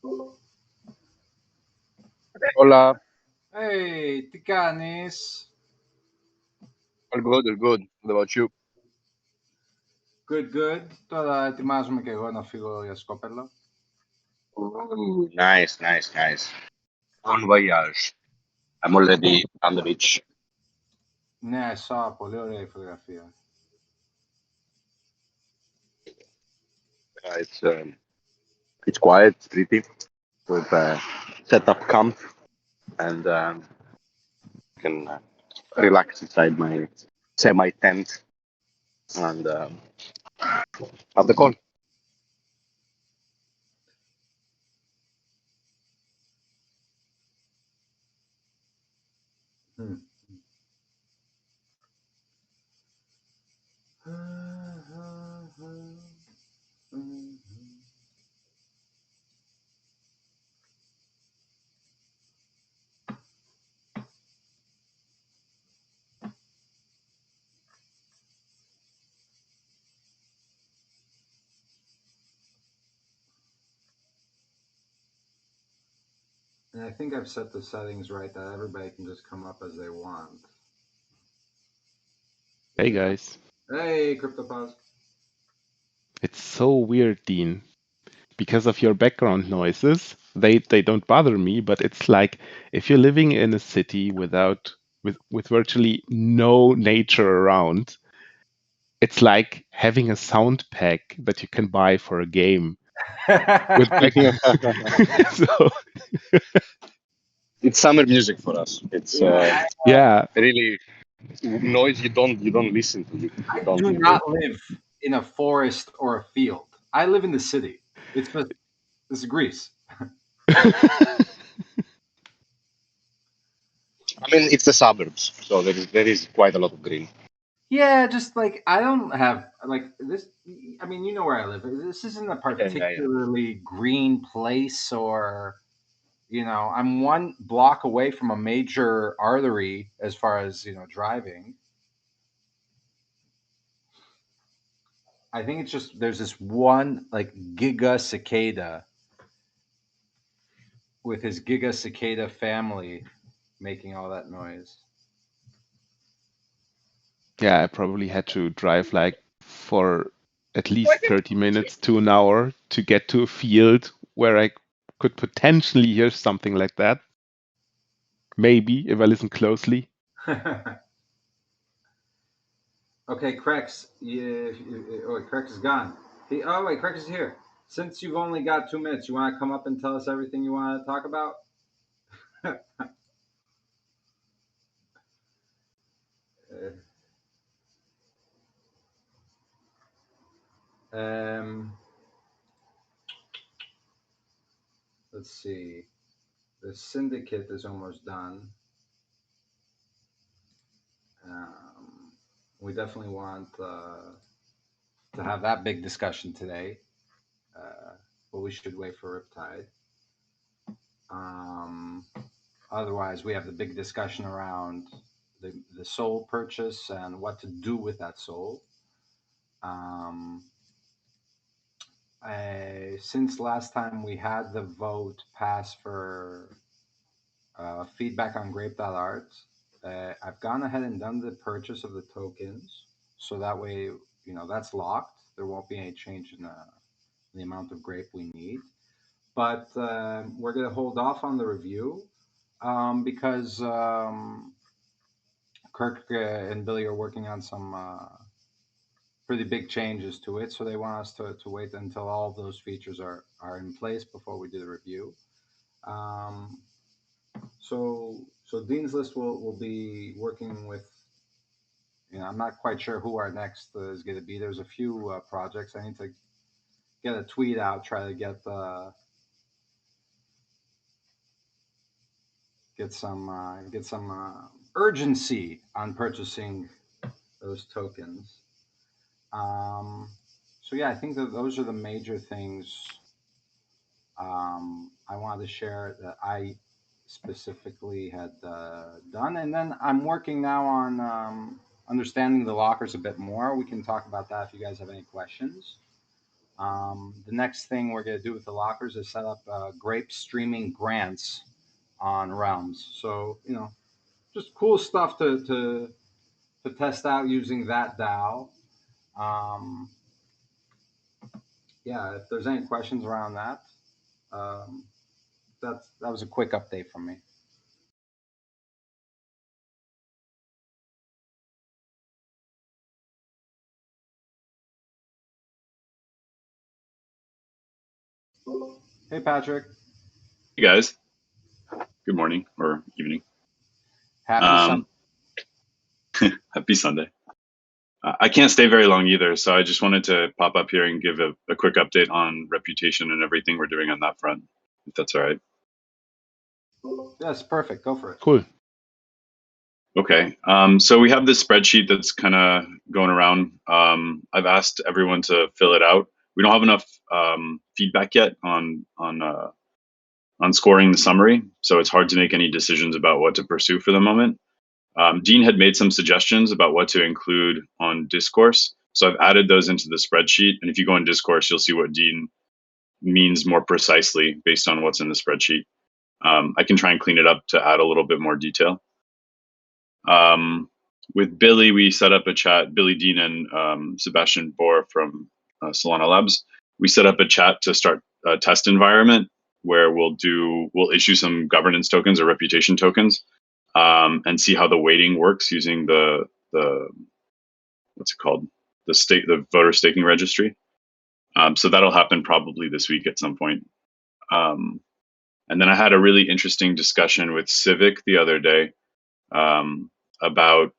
Hola, Hey, Tikanis. all good, all good. What about you? Good, good. Τώρα ετοιμάζομαι και εγώ να φύγω για σκόπελο. Ooh, nice, nice, nice. Bon voyage. I'm already on the beach. Ναι, I saw. Πολύ ωραία η φωτογραφία. It's quiet, it's pretty. With set up camp and can relax inside my semi tent and have the call. Hmm. And I think I've set the settings right that everybody can just come up as they want. Hey guys, Hey, CryptoPause. it's so weird, Dean. Because of your background noises, they don't bother me, but it's like if you're living in a city with virtually no nature around, it's like having a sound pack that you can buy for a game with back. So It's summer music for us. It's Yeah, yeah, really noise you don't listen to. You I don't do enjoy. not live in a forest or a field. I live in the city. It's just, this is Greece. I mean, it's the suburbs, so there is quite a lot of green. Yeah, just like I don't have like this. I mean, you know where I live. This isn't a Yeah, yeah, yeah. particularly green place, or I'm one block away from a major artery as far as driving. I think it's just there's this one like Giga cicada with his Giga cicada family making all that noise. yeah, I probably had to drive like for at least 30 minutes to an hour to get to a field where I could potentially hear something like that. Maybe if I listen closely. Okay, Crex. Yeah, oh, wait, Crex is gone. Oh wait, Crex is here. Since you've only got 2 minutes, you want to come up and tell us everything you want to talk about? um, let's see. The syndicate is almost done. Um, we definitely want to have that big discussion today, but we should wait for Riptide. Um, Otherwise, we have the big discussion around the soul purchase and what to do with that soul. Um, since last time we had the vote pass for feedback on grape.art, I've gone ahead and done the purchase of the tokens. So that way, that's locked. There won't be any change in the amount of grape we need. But we're going to hold off on the review because Kirk and Billy are working on some pretty big changes to it. So they want us to wait until all of those features are in place before we do the review. Um, so Dean's List will be working with. I'm not quite sure who our next is going to be. There's a few projects. I need to get a tweet out, try to get some urgency on purchasing those tokens. So yeah, I think that those are the major things I wanted to share that I specifically had done, and then I'm working now on understanding the lockers a bit more. We can talk about that if you guys have any questions. The next thing we're going to do with the lockers is set up Grape streaming grants on Realms. So, just cool stuff to test out using that DAO. Um, yeah, if there's any questions around that, um, that was a quick update from me. Hey, Patrick. Hey guys, good morning or evening. Happy Sunday. Happy Sunday. I can't stay very long either, so I just wanted to pop up here and give a quick update on reputation and everything we're doing on that front, if that's all right. Yes, perfect. Go for it. Cool. Okay, so we have this spreadsheet that's kind of going around. I've asked everyone to fill it out. We don't have enough feedback yet on scoring the summary, so it's hard to make any decisions about what to pursue for the moment. Dean had made some suggestions about what to include on Discourse. So I've added those into the spreadsheet. And if you go in Discourse, you'll see what Dean means more precisely based on what's in the spreadsheet. I can try and clean it up to add a little bit more detail. With Billy, we set up a chat, Billy Dean and Sebastian Bohr from Solana Labs. We set up a chat to start a test environment where we'll issue some governance tokens or reputation tokens and see how the weighting works using the what's it called, the voter staking registry. So that'll happen probably this week at some point. And then I had a really interesting discussion with Civic the other day about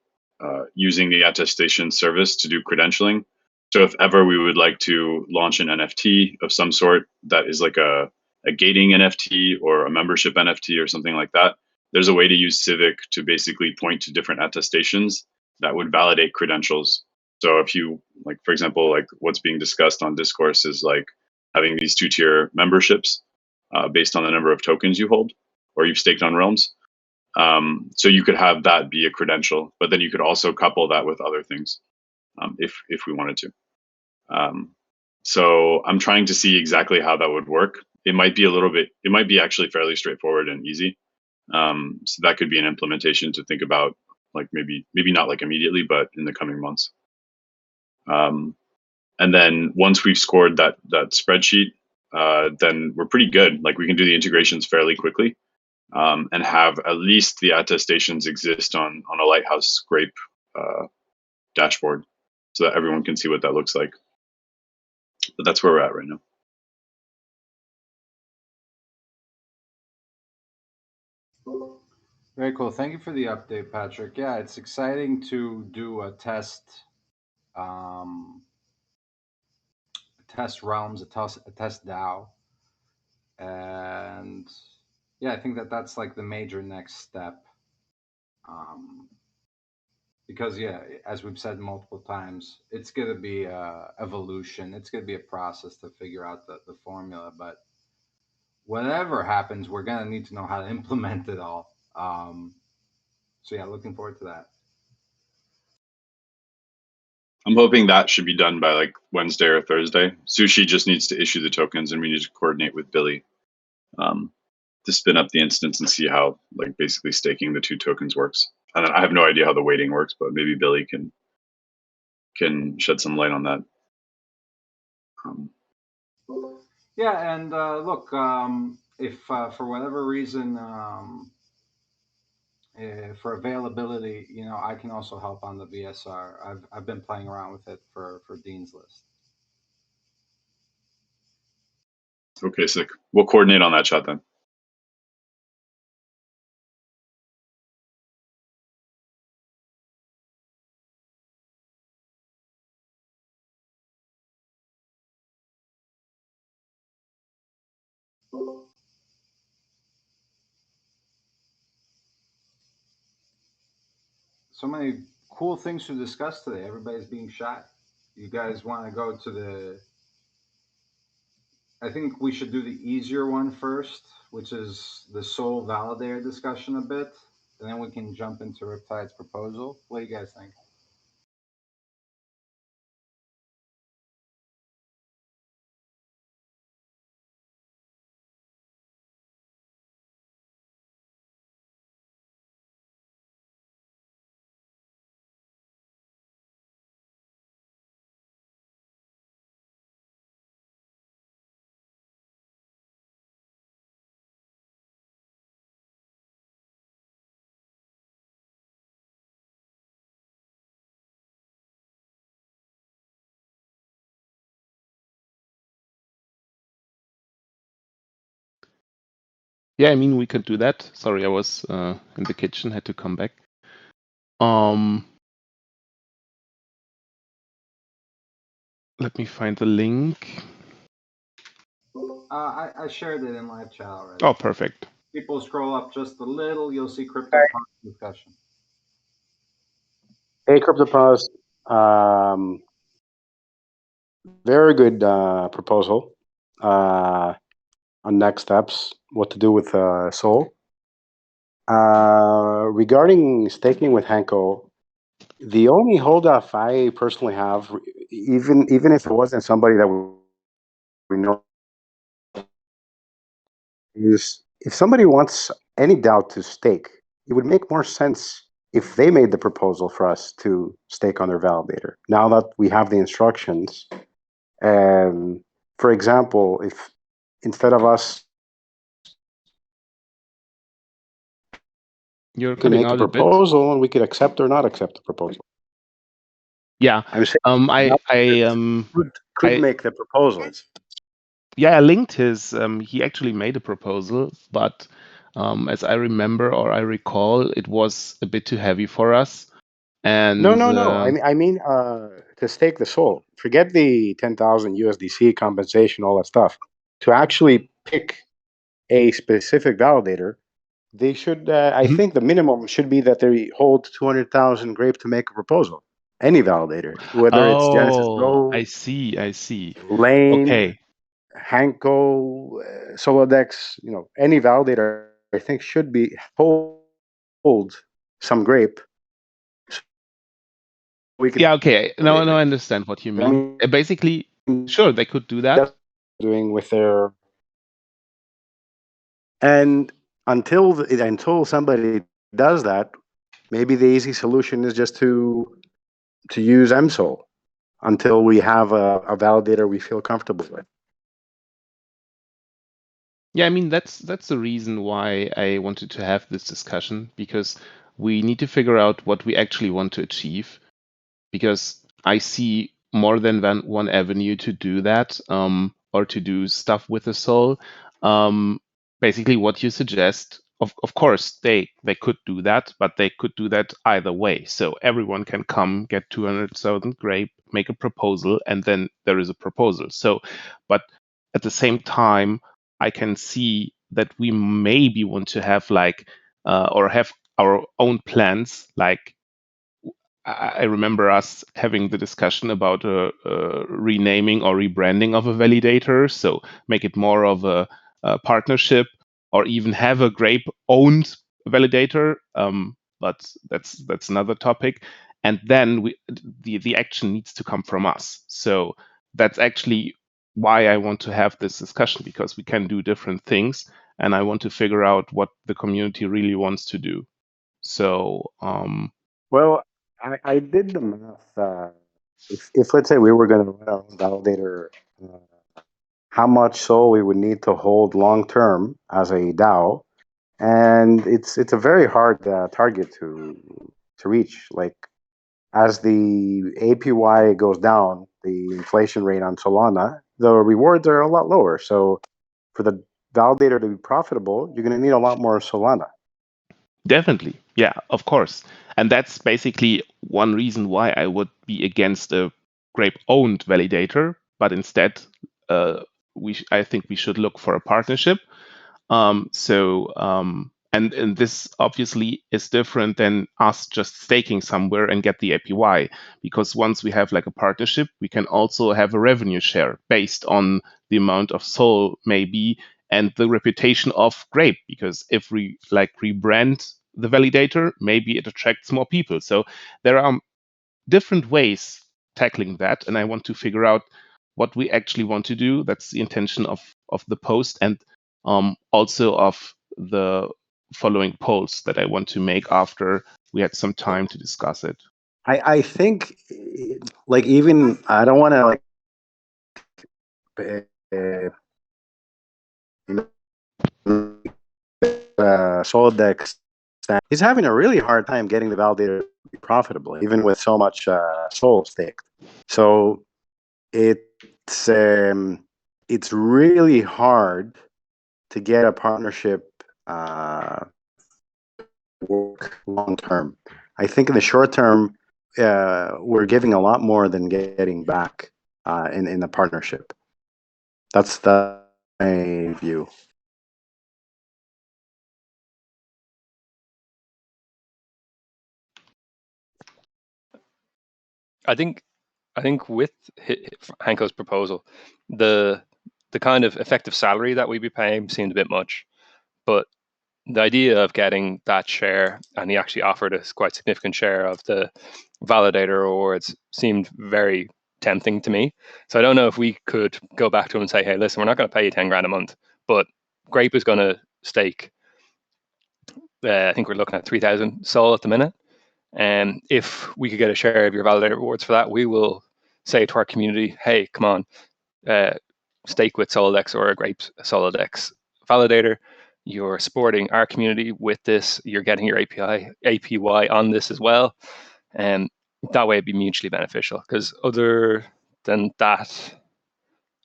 using the attestation service to do credentialing. So if ever we would like to launch an NFT of some sort that is like a gating NFT or a membership NFT or something like that, there's a way to use Civic to basically point to different attestations that would validate credentials. So if you, like, for example, like what's being discussed on Discourse is like having these two-tier memberships based on the number of tokens you hold or you've staked on Realms. So you could have that be a credential, but then you could also couple that with other things if we wanted to. So I'm trying to see exactly how that would work. It might be actually fairly straightforward and easy. So that could be an implementation to think about, like maybe not like immediately, but in the coming months. And then once we've scored that spreadsheet, then we're pretty good. Like we can do the integrations fairly quickly. And have at least the attestations exist on a Lighthouse Grape dashboard so that everyone can see what that looks like. But that's where we're at right now. Very cool. Thank you for the update, Patrick. Yeah, it's exciting to do a test realms, a test DAO, and yeah, I think that's like the major next step. Because yeah, as we've said multiple times, it's gonna be a evolution. It's gonna be a process to figure out the formula. But whatever happens, we're gonna need to know how to implement it all. So yeah, looking forward to that. I'm hoping that should be done by like Wednesday or Thursday. Sushi just needs to issue the tokens, and we need to coordinate with Billy to spin up the instance and see how like basically staking the two tokens works. And I have no idea how the weighting works, but maybe Billy can shed some light on that. Yeah, and look, if for whatever reason, for availability, I can also help on the VSR. I've been playing around with it for Dean's List. Okay, sick. We'll coordinate on that chat then. So many cool things to discuss today. Everybody's being shy. You guys want to go to the? I think we should do the easier one first, which is the Soul Validator discussion a bit, and then we can jump into Riptide's proposal. What do you guys think? Yeah, I mean, we could do that. Sorry, I was in the kitchen, had to come back. Let me find the link. I shared it in live chat already. Oh, perfect. People scroll up just a little, you'll see crypto discussion. Hey, CryptoPros. Very good proposal on next steps, what to do with Sol. Regarding staking with Hanko, the only holdup I personally have, even if it wasn't somebody that we know, is if somebody wants any DAO to stake, it would make more sense if they made the proposal for us to stake on their validator. Now that we have the instructions, for example, if instead of us, You're can cutting make a out a bit. proposal and we could accept or not accept the proposal. Yeah. I'm saying could I make the proposals. yeah, I linked his. He actually made a proposal, but as I remember or I recall, it was a bit too heavy for us. And No. I mean to stake the Sol. Forget the 10,000 USDC compensation, all that stuff. To actually pick a specific validator, they should. I think the minimum should be that they hold 200,000 Grape to make a proposal. Any validator, whether it's Genesis oh, Go, I see. Lane, Okay. Hanko, Solodex, any validator, I think should be hold some Grape. We could. Yeah, okay. No, Validator. I understand what you I mean. mean, Basically, sure, they could do that. that's doing with their. And until somebody does that, maybe the easy solution is just to use MSOL until we have a validator we feel comfortable with. Yeah, I mean that's the reason why I wanted to have this discussion, because we need to figure out what we actually want to achieve, because I see more than one avenue to do that, or to do stuff with the soul. Basically, what you suggest, of course, they could do that, but they could do that either way. So everyone can come, get 200,000 Grape, make a proposal, and then there is a proposal. So, but at the same time, I can see that we maybe want to have or have our own plans, like I remember us having the discussion about renaming or rebranding of a validator. So make it more of a partnership, or even have a Grape-owned validator. But that's another topic. And then the action needs to come from us. So that's actually why I want to have this discussion, because we can do different things, and I want to figure out what the community really wants to do. So Well, I did the math. If let's say we were going to run our own validator, how much SOL we would need to hold long term as a DAO, and it's a very hard target to reach. Like as the APY goes down, the inflation rate on Solana, the rewards are a lot lower. So for the validator to be profitable, you're going to need a lot more Solana. definitely. Yeah, of course. And that's basically one reason why I would be against a Grape-owned validator, but instead, I think we should look for a partnership. And this obviously is different than us just staking somewhere and get the APY, because once we have like a partnership, we can also have a revenue share based on the amount of SOL maybe and the reputation of Grape, because if we rebrand the validator, maybe it attracts more people. So there are different ways tackling that, and I want to figure out what we actually want to do. That's the intention of the post, and also of the following polls that I want to make after we had some time to discuss it. I think, like, even I don't want to Soldex, he's having a really hard time getting the validator to be profitable, even with so much SOL staked. So it's really hard to get a partnership work long term. I think in the short term, we're giving a lot more than getting back in the partnership. That's my view. I think with Hanko's proposal, the kind of effective salary that we'd be paying seemed a bit much, but the idea of getting that share, and he actually offered us quite significant share of the validator awards, seemed very tempting to me. So I don't know if we could go back to him and say, hey, listen, we're not going to pay you 10 grand a month, but Grape is going to stake, I think we're looking at 3,000 SOL at the minute. And if we could get a share of your validator rewards for that, we will say to our community, hey, come on, stake with Solidex or a Grape Solidex validator. You're supporting our community with this. You're getting your APY on this as well. And that way it'd be mutually beneficial. Because other than that,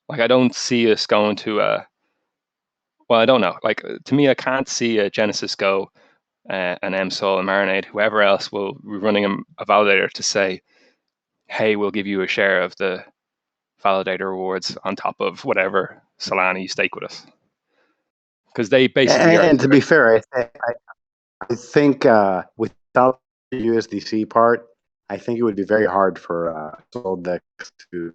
like, I don't see us going to well, I don't know. Like, to me, I can't see a Genesis Go, an MSOL, a Marinade, whoever else will be running a validator to say, hey, we'll give you a share of the validator rewards on top of whatever Solana you stake with us. Because they basically are. And to be fair, I think without the USDC part, I think it would be very hard for Soldex to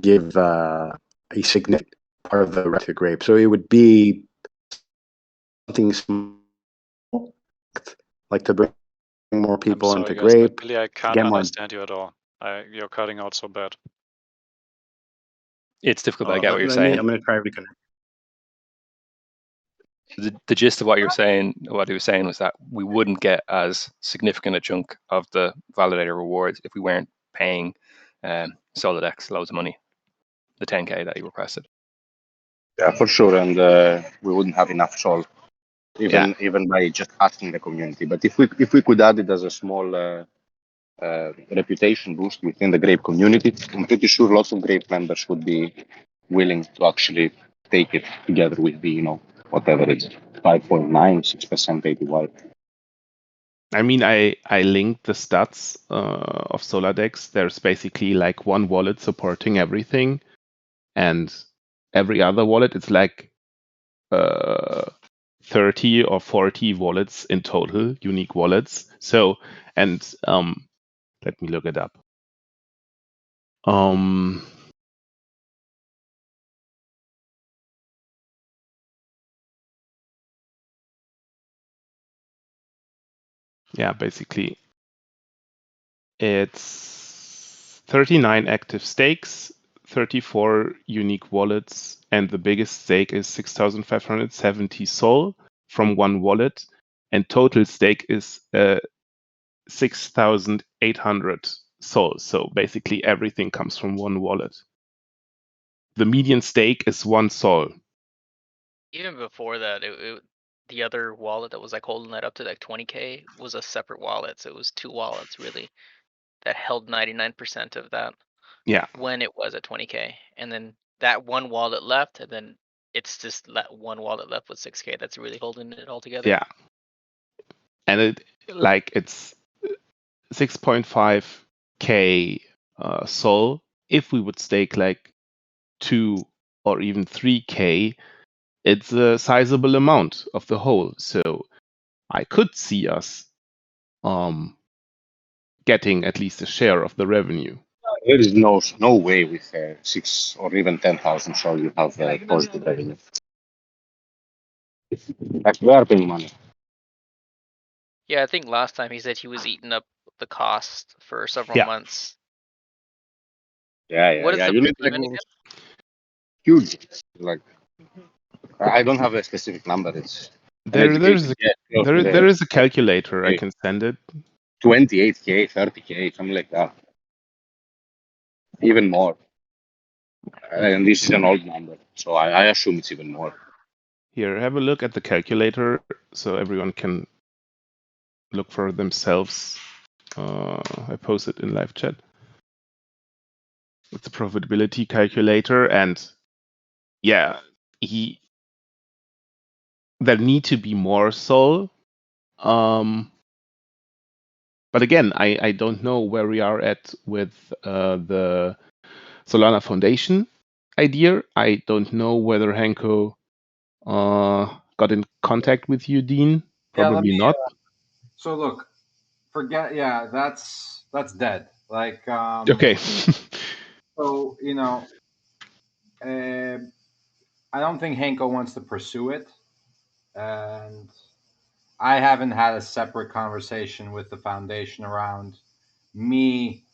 give a significant part of the right to Grape. So it would be something small, like to bring more people into Grape. Billy, I can't understand you at all. You're cutting out so bad. It's difficult, but I get what you're saying. I'm going to try to reconnect. The gist of what you're saying, what he was saying, was that we wouldn't get as significant a chunk of the validator rewards if we weren't paying Solidex loads of money, the 10K that he requested. Yeah, for sure, and we wouldn't have enough Sol, even by just asking the community. But if we could add it as a small reputation boost within the Grape community, I'm pretty sure lots of Grape members would be willing to actually take it together with the, whatever it's 5.9, 6% APY. I mean, I linked the stats of SolarDex. There's basically like one wallet supporting everything, and every other wallet, it's like 30 or 40 wallets in total, unique wallets. So, and let me look it up. Yeah, basically it's 39 active stakes, 34 unique wallets, and the biggest stake is 6,570 SOL from one wallet, and total stake is 6,800 SOL. So basically everything comes from one wallet. The median stake is 1 SOL. Even before that, the other wallet that was like holding that up to like 20K was a separate wallet. So it was two wallets really that held 99% of that. Yeah. When it was at 20K, and then that one wallet left, and then it's just that one wallet left with 6K that's really holding it all together. Yeah. And it's 6.5K SOL. If we would stake like 2 or even 3K, it's a sizable amount of the whole. So I could see us getting at least a share of the revenue. There is no way with 6 or even 10,000 Sol you have positive revenue. Like, we are paying money. Yeah, I think last time he said he was eating up the cost for several months. Yeah. What is the You need payment again? huge. Like, I don't have a specific number. It's there is a calculator. I can send it. 28K, 30K, something like that. Even more. And this is an old number, so I assume it's even more. Here, have a look at the calculator so everyone can look for themselves. I posted in live chat. it's a profitability calculator, and yeah, there need to be more Sol. But again, I don't know where we are at with the Solana Foundation idea. I don't know whether Hanko got in contact with you, Dean. Probably Yeah, not. So look, forget. Yeah, that's dead. Like, Okay. so I don't think Hanko wants to pursue it, and I haven't had a separate conversation with the foundation around me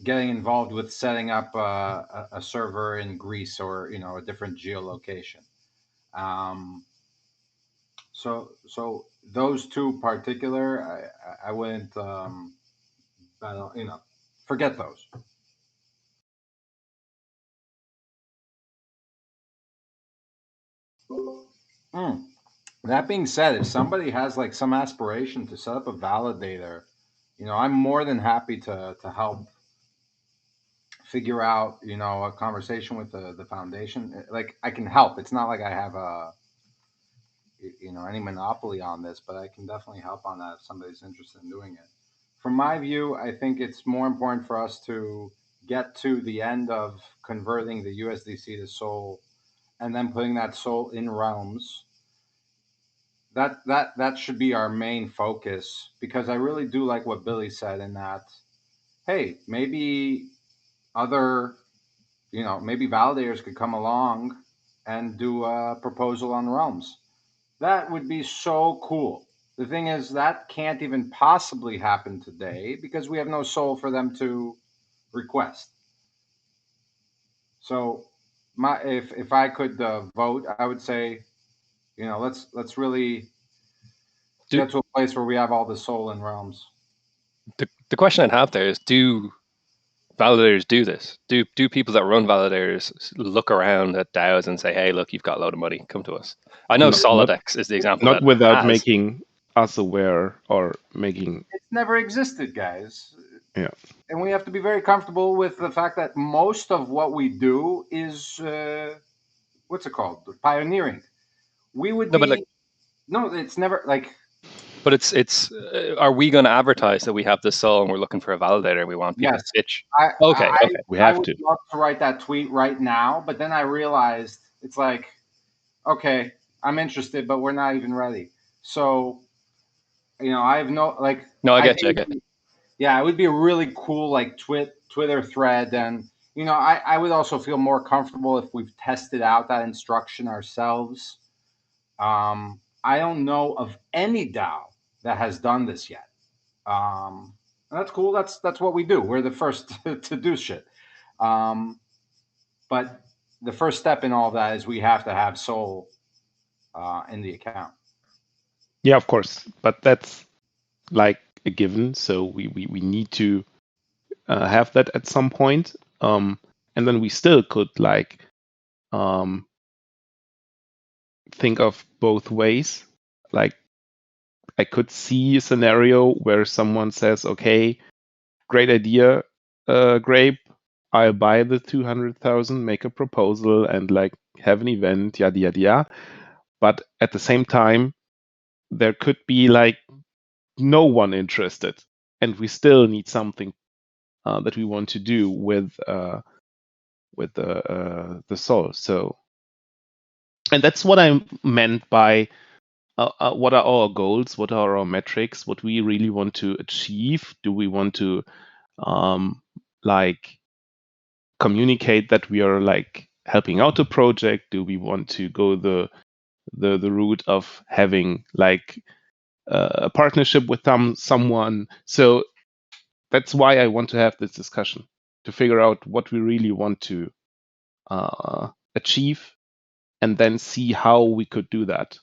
getting involved with setting up a server in Greece or a different geolocation. So those two particular, I wouldn't, forget those. That being said, if somebody has like some aspiration to set up a validator, I'm more than happy to help figure out, a conversation with the foundation. Like, I can help. It's not like I have any monopoly on this, but I can definitely help on that if somebody's interested in doing it. From my view, I think it's more important for us to get to the end of converting the USDC to Sol and then putting that Sol in realms. That should be our main focus, because I really do like what Billy said in that, hey, maybe other, maybe validators could come along and do a proposal on realms. That would be so cool. The thing is, that can't even possibly happen today because we have no Sol for them to request. So, if I could vote, I would say, let's really get to a place where we have all the Sol in realms. The question I'd have there is, do validators do this? Do people that run validators look around at DAOs and say, hey, look, you've got a load of money, come to us? I know Solidex is the example. Not that without has. making us aware or making. It's never existed, guys. Yeah. And we have to be very comfortable with the fact that most of what we do is what's it called? Pioneering. We would no, it's never like. But it's are we going to advertise that we have this Sol and we're looking for a validator and we want people to pitch? Okay. We have I would to. love to write that tweet right now, but then I realized it's like, okay, I'm interested, but we're not even ready. So, I have no like. No, I get you. Yeah, it would be a really cool like Twitter thread, and I would also feel more comfortable if we've tested out that instruction ourselves. I don't know of any DAO that has done this yet. And that's cool. That's what we do. We're the first to do shit. But the first step in all of that is we have to have Sol in the account. Yeah, of course, but that's like a given. So we need to have that at some point, and then we still could like think of both ways. Like, I could see a scenario where someone says, "Okay, great idea, Grape. I'll buy the 200,000, make a proposal, and like have an event, yada yada yada." But at the same time, there could be like no one interested, and we still need something that we want to do with the Sol. So, and that's what I meant by what are our goals? What are our metrics? What we really want to achieve? Do we want to like communicate that we are like helping out a project? Do we want to go the route of having like a partnership with someone? So that's why I want to have this discussion to figure out what we really want to achieve, and then see how we could do that.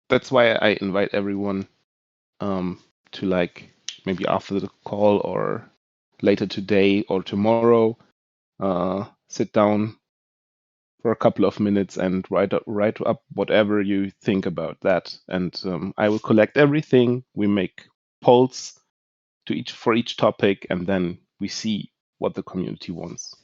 That's why I invite everyone to like maybe after the call or later today or tomorrow sit down for a couple of minutes and write up whatever you think about that. And I will collect everything. We make polls for each topic, and then we see what the community wants.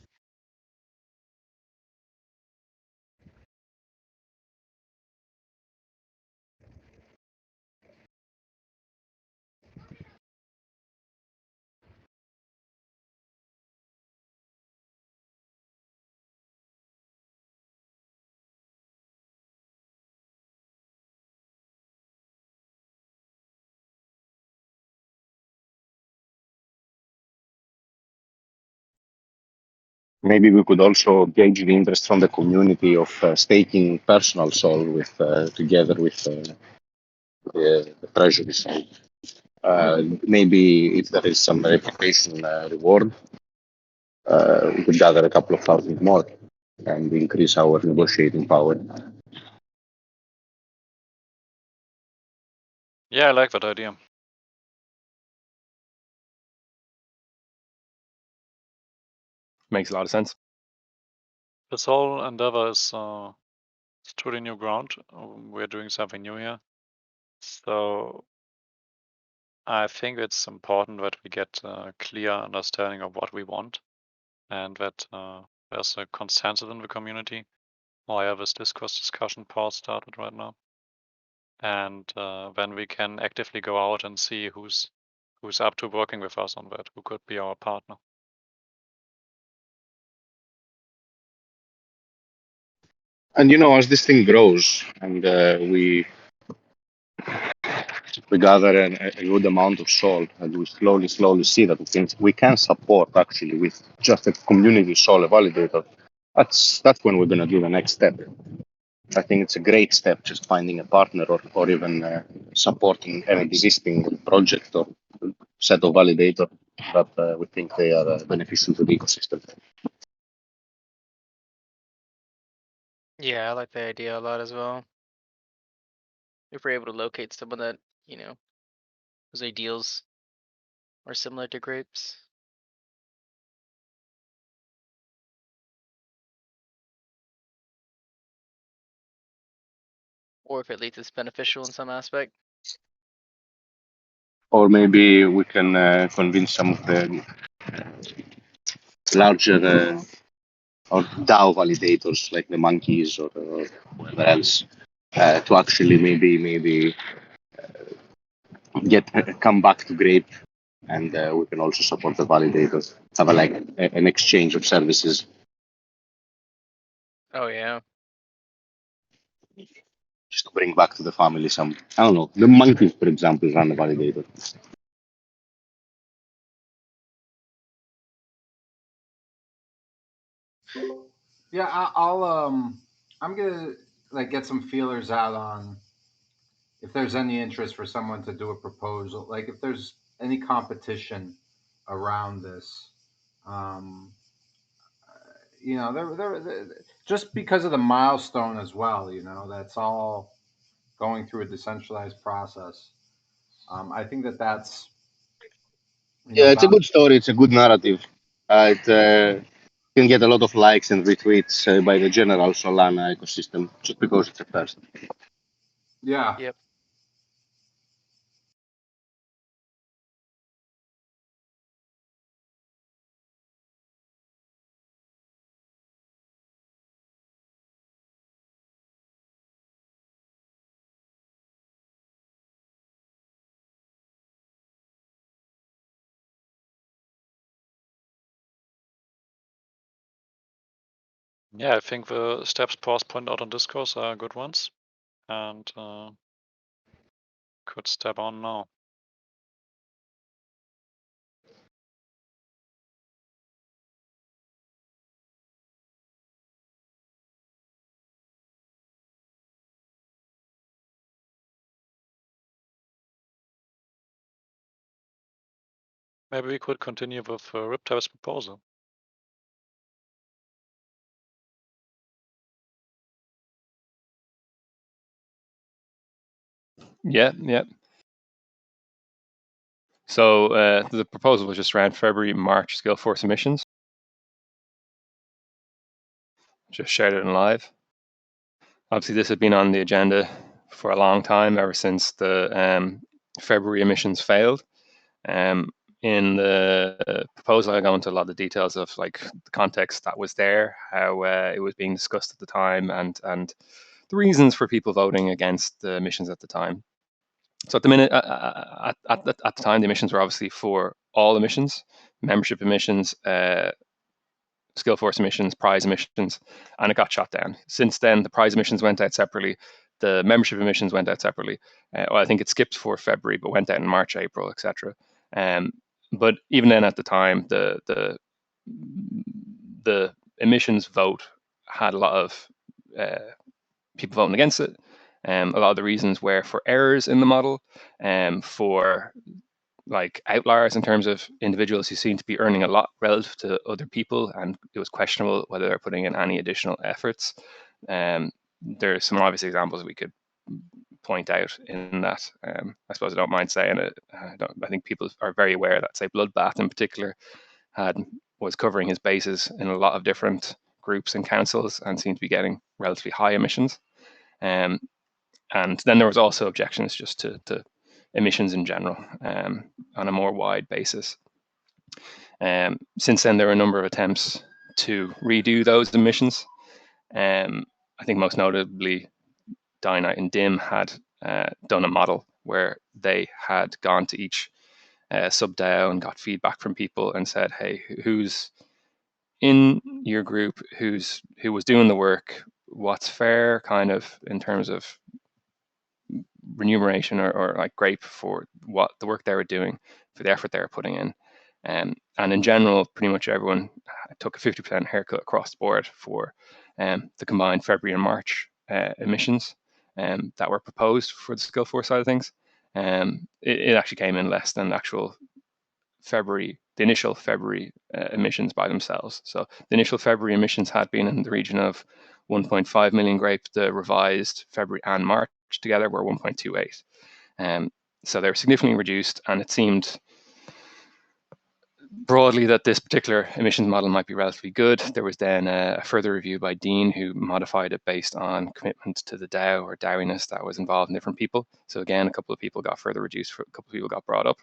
Maybe we could also gauge the interest from the community of staking personal Sol with together with the treasury Sol. Maybe if there is some reputation reward, we could gather a couple of thousand more and increase our negotiating power. Yeah, I like that idea. Makes a lot of sense. This whole endeavor is truly new ground. We're doing something new here. So I think it's important that we get a clear understanding of what we want and that there's a consensus in the community. I have this discussion part started right now. And then we can actively go out and see who's up to working with us on that, who could be our partner. And as this thing grows and we gather a good amount of Sol, and we slowly see that we can support actually with just a community Sol validator, that's when we're going to do the next step. I think it's a great step, just finding a partner or even supporting an existing project or set of validator that we think they are beneficial to the ecosystem. Yeah, I like the idea a lot as well. If we're able to locate someone that, whose ideals are similar to Grapes. Or if at least it's beneficial in some aspect. Or maybe we can convince some of the larger or DAO validators like the monkeys or whoever else to actually maybe come back to Grape, and we can also support the validators. Have an exchange of services. Oh yeah. Just to bring back to the family some, I don't know, the monkeys, for example, run a validator. Yeah, I'm gonna get some feelers out on if there's any interest for someone to do a proposal, like if there's any competition around this. There just because of the milestone as well, that's all going through a decentralized process. I think that's Yeah, it's a good story. It's a good narrative. It can get a lot of likes and retweets by the general Solana ecosystem just because it's a first. Yeah. Yep. Yeah, I think the steps Paul's pointed out on Discourse are good ones, and could step on now. Maybe we could continue with Riptide's proposal. Yeah. So the proposal was just around February, March scale force emissions. just shared it in live. Obviously, this had been on the agenda for a long time, ever since the February emissions failed. In the proposal, I go into a lot of the details of like the context that was there, how it was being discussed at the time, and the reasons for people voting against the emissions at the time. So at the minute, at the time, the emissions were obviously for all emissions, membership emissions, skill force emissions, prize emissions, and it got shot down. Since then, the prize emissions went out separately. The membership emissions went out separately. Well, I think it skipped for February, but went out in March, April, etc. But even then, at the time, the emissions vote had a lot of people voting against it. A lot of the reasons were for errors in the model, for like outliers in terms of individuals who seem to be earning a lot relative to other people, and it was questionable whether they're putting in any additional efforts. There's some obvious examples we could point out in that. I suppose I don't mind saying it. I think people are very aware that, say, Bloodbath in particular was covering his bases in a lot of different groups and councils and seemed to be getting relatively high emissions. And then there was also objections just to emissions in general on a more wide basis. Since then, there were a number of attempts to redo those emissions. I think most notably, Dynite and DIM had done a model where they had gone to each sub-DAO and got feedback from people and said, hey, who's in your group, who was doing the work, what's fair kind of in terms of remuneration or like Grape for what the work they were doing, for the effort they were putting in. And in general, pretty much everyone took a 50% haircut across the board for the combined February and March emissions that were proposed for the skill force side of things. It actually came in less than the actual February, the initial February emissions by themselves. So the initial February emissions had been in the region of 1.5 million Grape. The revised February and March together were 1.28. So they were significantly reduced, and it seemed broadly that this particular emissions model might be relatively good. There was then a further review by Dean, who modified it based on commitment to the DAO or DAOiness that was involved in different people. So again, a couple of people got further reduced, a couple of people got brought up.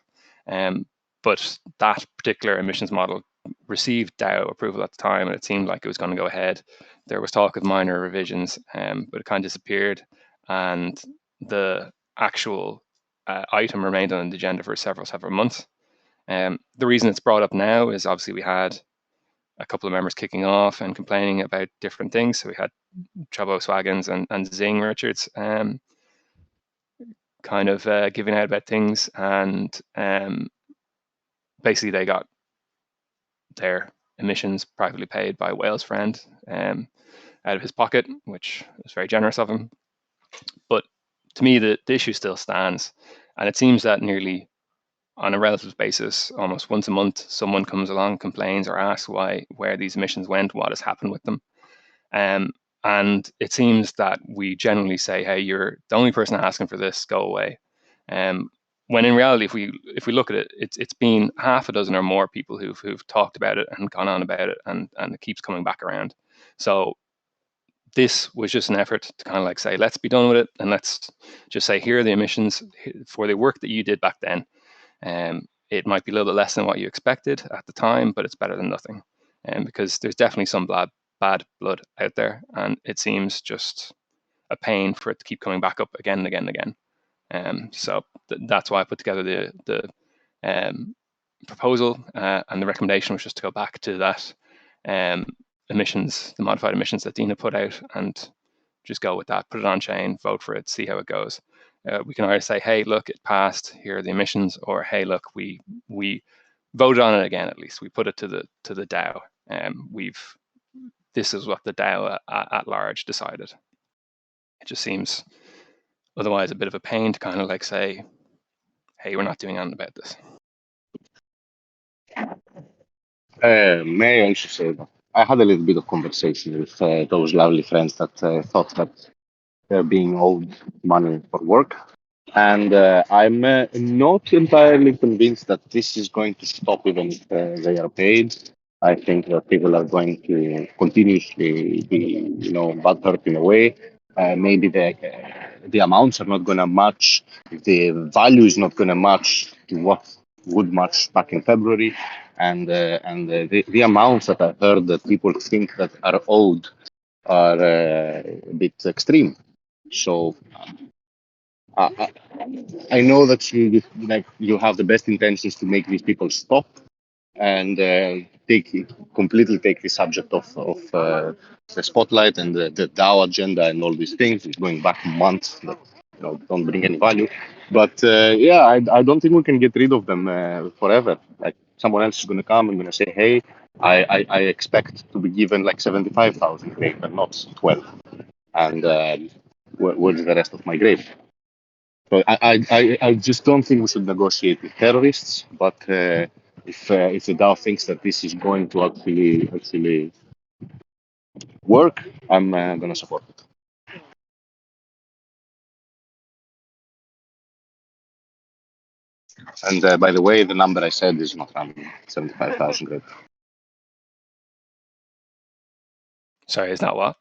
But that particular emissions model received DAO approval at the time, and it seemed like it was going to go ahead. There was talk of minor revisions, but it kind of disappeared, and the actual item remained on the agenda for several months. The reason it's brought up now is obviously we had a couple of members kicking off and complaining about different things. So we had Chubbo Swaggins and Zing Richards kind of giving out about things, and basically they got their emissions privately paid by Wales Friend out of his pocket, which was very generous of him. But to me, the issue still stands, and it seems that nearly on a relative basis, almost once a month, someone comes along, complains, or asks where these emissions went, what has happened with them. And it seems that we generally say, hey, you're the only person asking for this, go away. When in reality, if we look at it, it's been half a dozen or more people who've talked about it and gone on about it, and it keeps coming back around. So this was just an effort to kind of like say, let's be done with it, and let's just say, here are the emissions for the work that you did back then. It might be a little bit less than what you expected at the time, but it's better than nothing. Because there's definitely some bad blood out there, and it seems just a pain for it to keep coming back up again and again and again. So that's why I put together the proposal, and the recommendation was just to go back to that emissions, the modified emissions that Dina put out, and just go with that, put it on chain, vote for it, see how it goes. We can either say, hey, look, it passed, here are the emissions, or hey, look, we voted on it again. At least we put it to the DAO. This is what the DAO at large decided. It just seems otherwise a bit of a pain to kind of like say, hey, we're not doing anything about this. May I also say that I had a little bit of conversation with those lovely friends that thought that they're being owed money for work. And I'm not entirely convinced that this is going to stop even if they are paid. I think that people are going to continuously be, bad hurt in a way. Maybe the amounts are not going to match. The value is not going to match to what would match back in February, and the amounts that I heard that people think that are owed are a bit extreme. So I know that you have the best intentions to make these people stop and completely take the subject of the spotlight and the DAO agenda and all these things. It's going back months that don't bring any value. But yeah, I don't think we can get rid of them forever. Like someone else is going to come and going to say, hey, I expect to be given like 75,000 grape and not 12. And where's the rest of my grape? So I just don't think we should negotiate with terrorists. But if the DAO thinks that this is going to actually work, I'm going to support it. And by the way, the number I said is not random, 75,000 grape. Sorry, is that what?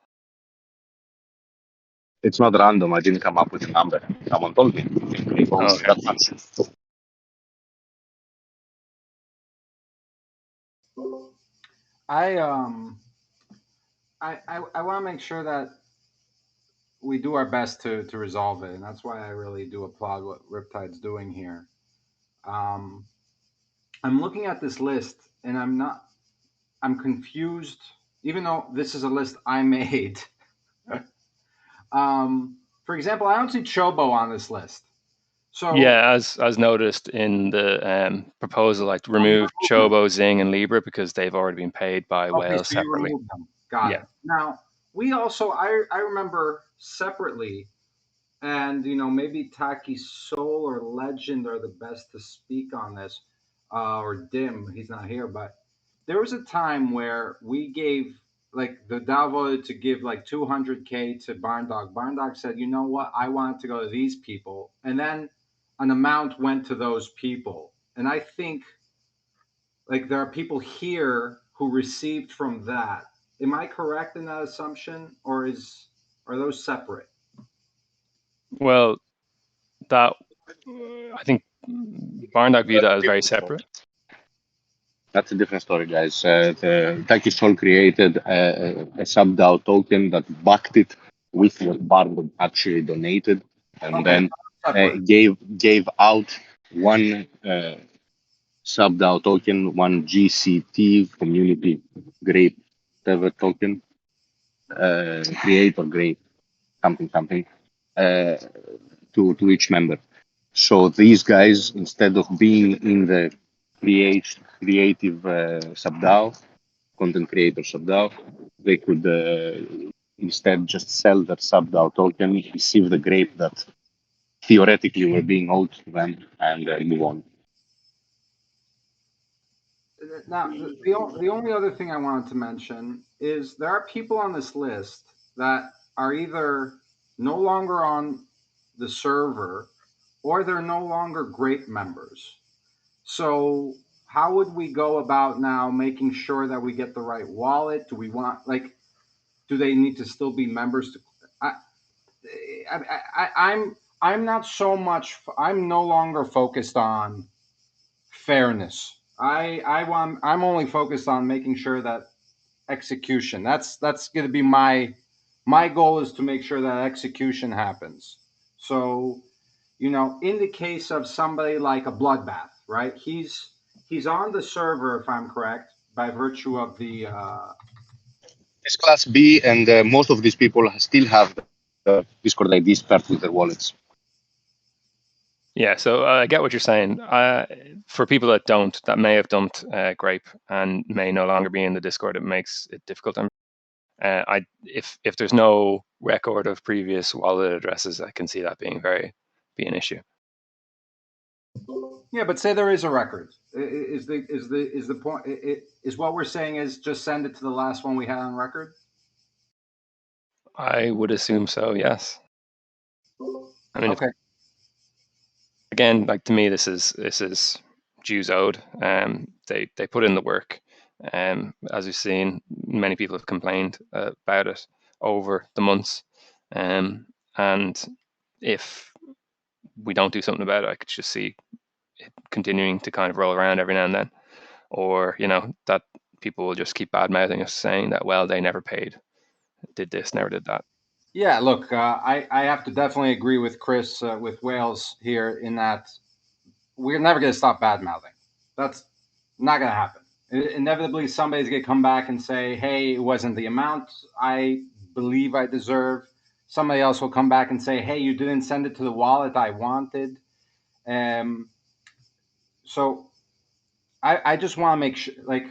It's not random. I didn't come up with a number. Someone told me. Grape owns Okay. that much. I want to make sure that we do our best to resolve it, and that's why I really do applaud what Riptide's doing here. I'm looking at this list, and I'm confused, even though this is a list I made. For example, I don't see Chobo on this list. So yeah, as noticed in the proposal, like remove Chobo, Zing, and Libra because they've already been paid by Whale so you separately. remove them. Got it. Now we also I remember separately, and maybe Taki Soul or Legend are the best to speak on this, or Dim. He's not here, but there was a time where we gave, like, the DAO voted to give like 200K to Barn Dog. Barn Dog said, you know what, I want it to go to these people, and then an amount went to those people. And I think like there are people here who received from that. Am I correct in that assumption, or are those separate? Well, that I think Barn Dog view that as very separate. That's a different story, guys. The Taki Sol created a sub-DAO token that backed it with what Barnwood actually donated, and then gave out one sub-DAO token, one GCT community Grape whatever token, creator Grape something to each member. So these guys, instead of being in the creative sub-DAO, content creator sub-DAO, they could instead just sell their sub-DAO token, receive the grape that theoretically were being owed to them, and move on. Now, the only other thing I wanted to mention is there are people on this list that are either no longer on the server or they're no longer Grape members. So how would we go about now making sure that we get the right wallet? Do we want, like, do they need to still be members? I'm not so much. I'm no longer focused on fairness. I'm only focused on making sure that execution. That's going to be my goal is to make sure that execution happens. So, in the case of somebody like a Bloodbath, right? He's on the server, if I'm correct, by virtue of the. It's Class B, and most of these people still have the Discord IDs paired with their wallets. Yeah, so I get what you're saying. For people that may have dumped Grape and may no longer be in the Discord, it makes it difficult. If there's no record of previous wallet addresses, I can see that being an issue. Yeah, but say there is a record. Is the point? Is what we're saying is just send it to the last one we had on record? I would assume so. Yes. I mean, okay. Again, like to me, this is dues owed. They put in the work. As we've seen, many people have complained about it over the months. And if we don't do something about it, I could just see it continuing to kind of roll around every now and then. Or, that people will just keep bad mouthing us, saying that, well, they never paid, did this, never did that. Yeah, look, I have to definitely agree with Chris, with Wales here, in that we're never going to stop bad mouthing. That's not going to happen. Inevitably, somebody's going to come back and say, hey, it wasn't the amount I believe I deserve. Somebody else will come back and say, hey, you didn't send it to the wallet I wanted. So I just want to make sure, like,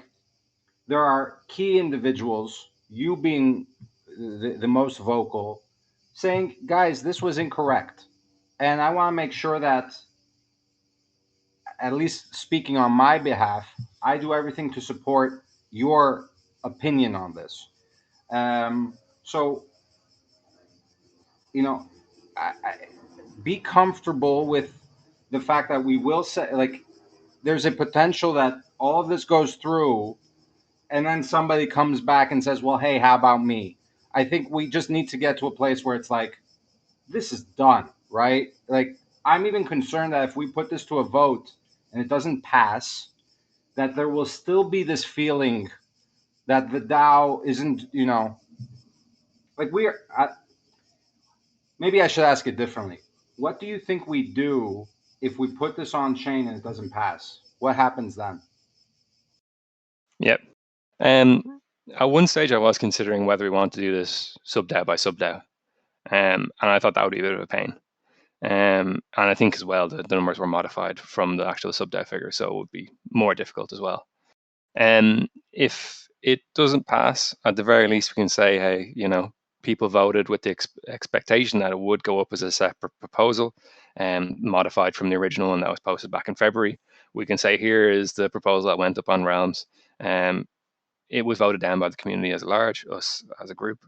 there are key individuals, you being the most vocal, saying, guys, this was incorrect. And I want to make sure that, at least speaking on my behalf, I do everything to support your opinion on this. So, be comfortable with the fact that we will say, like, there's a potential that all of this goes through and then somebody comes back and says, well, hey, how about me? I think we just need to get to a place where it's like, this is done, right? Like, I'm even concerned that if we put this to a vote and it doesn't pass, that there will still be this feeling that the DAO isn't, like, maybe I should ask it differently. What do you think we do if we put this on chain and it doesn't pass? What happens then? Yep. At one stage, I was considering whether we want to do this sub-DAO by sub-DAO. And I thought that would be a bit of a pain. And I think as well, the numbers were modified from the actual sub-DAO figure, so it would be more difficult as well. And if it doesn't pass, at the very least, we can say, hey, people voted with the expectation that it would go up as a separate proposal, and modified from the original one that was posted back in February. We can say, here is the proposal that went up on Realms. It was voted down by the community as a large, us as a group.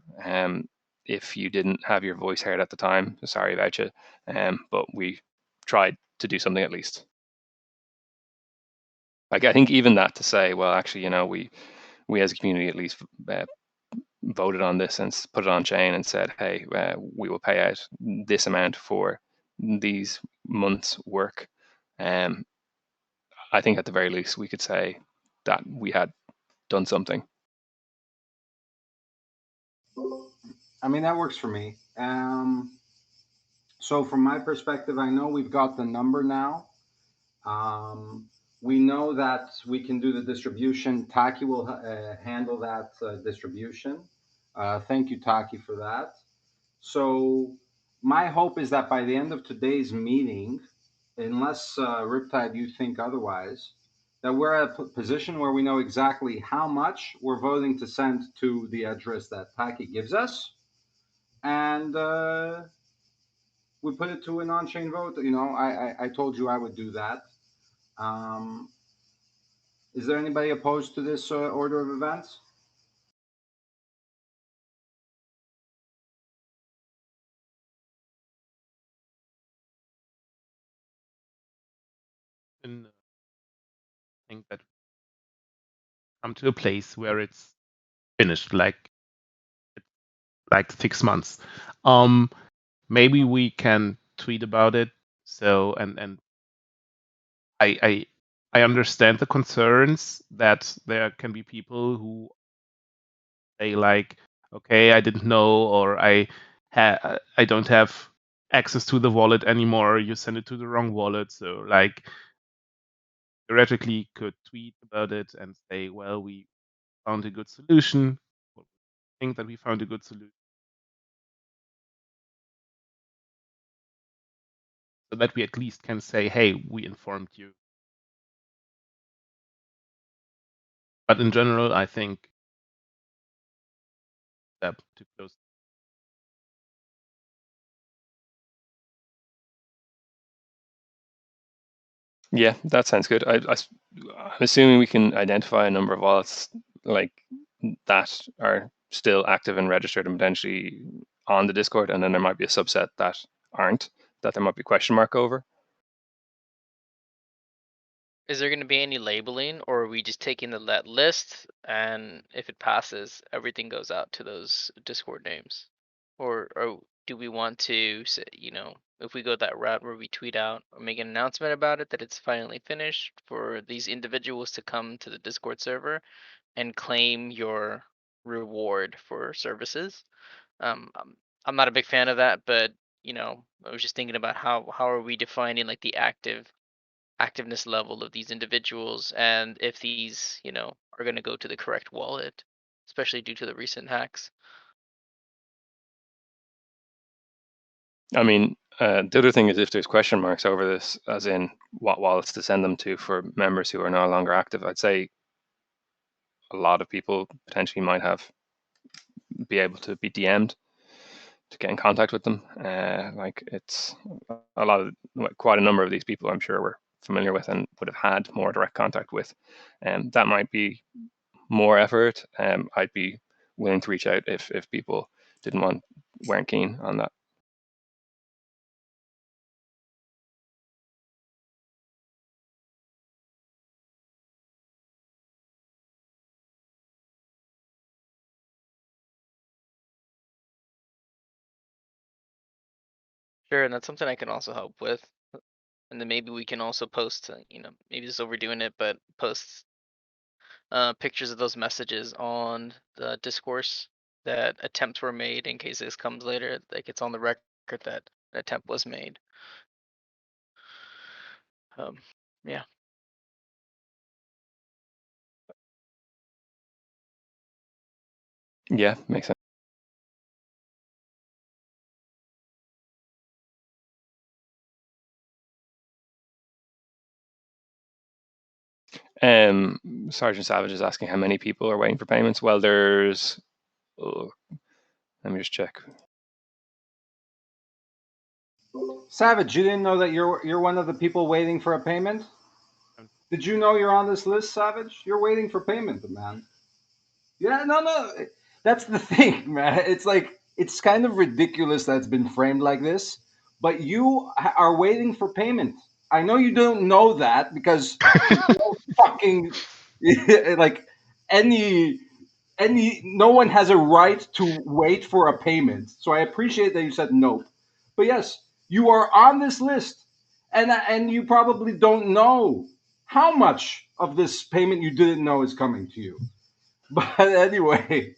If you didn't have your voice heard at the time, sorry about you. But we tried to do something at least. Like, I think even that, to say, well, actually, we as a community at least voted on this and put it on chain and said, hey, we will pay out this amount for these months' work. I think at the very least we could say that we had done something. I mean, that works for me. So from my perspective, I know we've got the number now. We know that we can do the distribution. Taki will handle that distribution. Thank you, Taki, for that. So my hope is that by the end of today's meeting, unless Riptide, you think otherwise, that we're at a position where we know exactly how much we're voting to send to the address that Taki gives us. And we put it to an on-chain vote. I told you I would do that. Is there anybody opposed to this order of events? And I think that come to a place where it's finished, like 6 months. Maybe we can tweet about it. So and I understand the concerns that there can be people who say, like, okay, I didn't know, or I don't have access to the wallet anymore. You send it to the wrong wallet. So, like, theoretically could tweet about it and say, well, we found a good solution. Or think that we found a good solution. So that we at least can say, hey, we informed you. But in general, I think that to close. Yeah, that sounds good. I'm assuming we can identify a number of wallets like that are still active and registered and potentially on the Discord, and then there might be a subset that aren't, that there might be a question mark over. Is there going to be any labeling, or are we just taking that list, and if it passes, everything goes out to those Discord names? Or do we want to say, if we go that route where we tweet out or make an announcement about it that it's finally finished, for these individuals to come to the Discord server and claim your reward for services? I'm not a big fan of that, but I was just thinking about how are we defining like the activeness level of these individuals, and if these are going to go to the correct wallet, especially due to the recent hacks. I mean, the other thing is if there's question marks over this, as in what wallets to send them to for members who are no longer active, I'd say a lot of people potentially might be able to be DM'd to get in contact with them. Like it's a lot of quite a number of these people I'm sure we're familiar with and would have had more direct contact with, and that might be more effort. I'd be willing to reach out if people weren't keen on that. Sure, and that's something I can also help with. And then maybe we can also post, maybe just overdoing it, but post pictures of those messages on the discourse that attempts were made, in case this comes later, like it's on the record that an attempt was made. Yeah. Yeah, makes sense. Sergeant Savage is asking how many people are waiting for payments. Well, there's, let me just check. Savage, you didn't know that you're one of the people waiting for a payment? Did you know you're on this list, Savage? You're waiting for payment, man. Yeah, no. That's the thing, man. It's like, it's kind of ridiculous that it's been framed like this, but you are waiting for payment. I know you don't know that because no fucking like any no one has a right to wait for a payment. So I appreciate that you said nope. But yes, you are on this list, and you probably don't know how much of this payment you didn't know is coming to you. But anyway,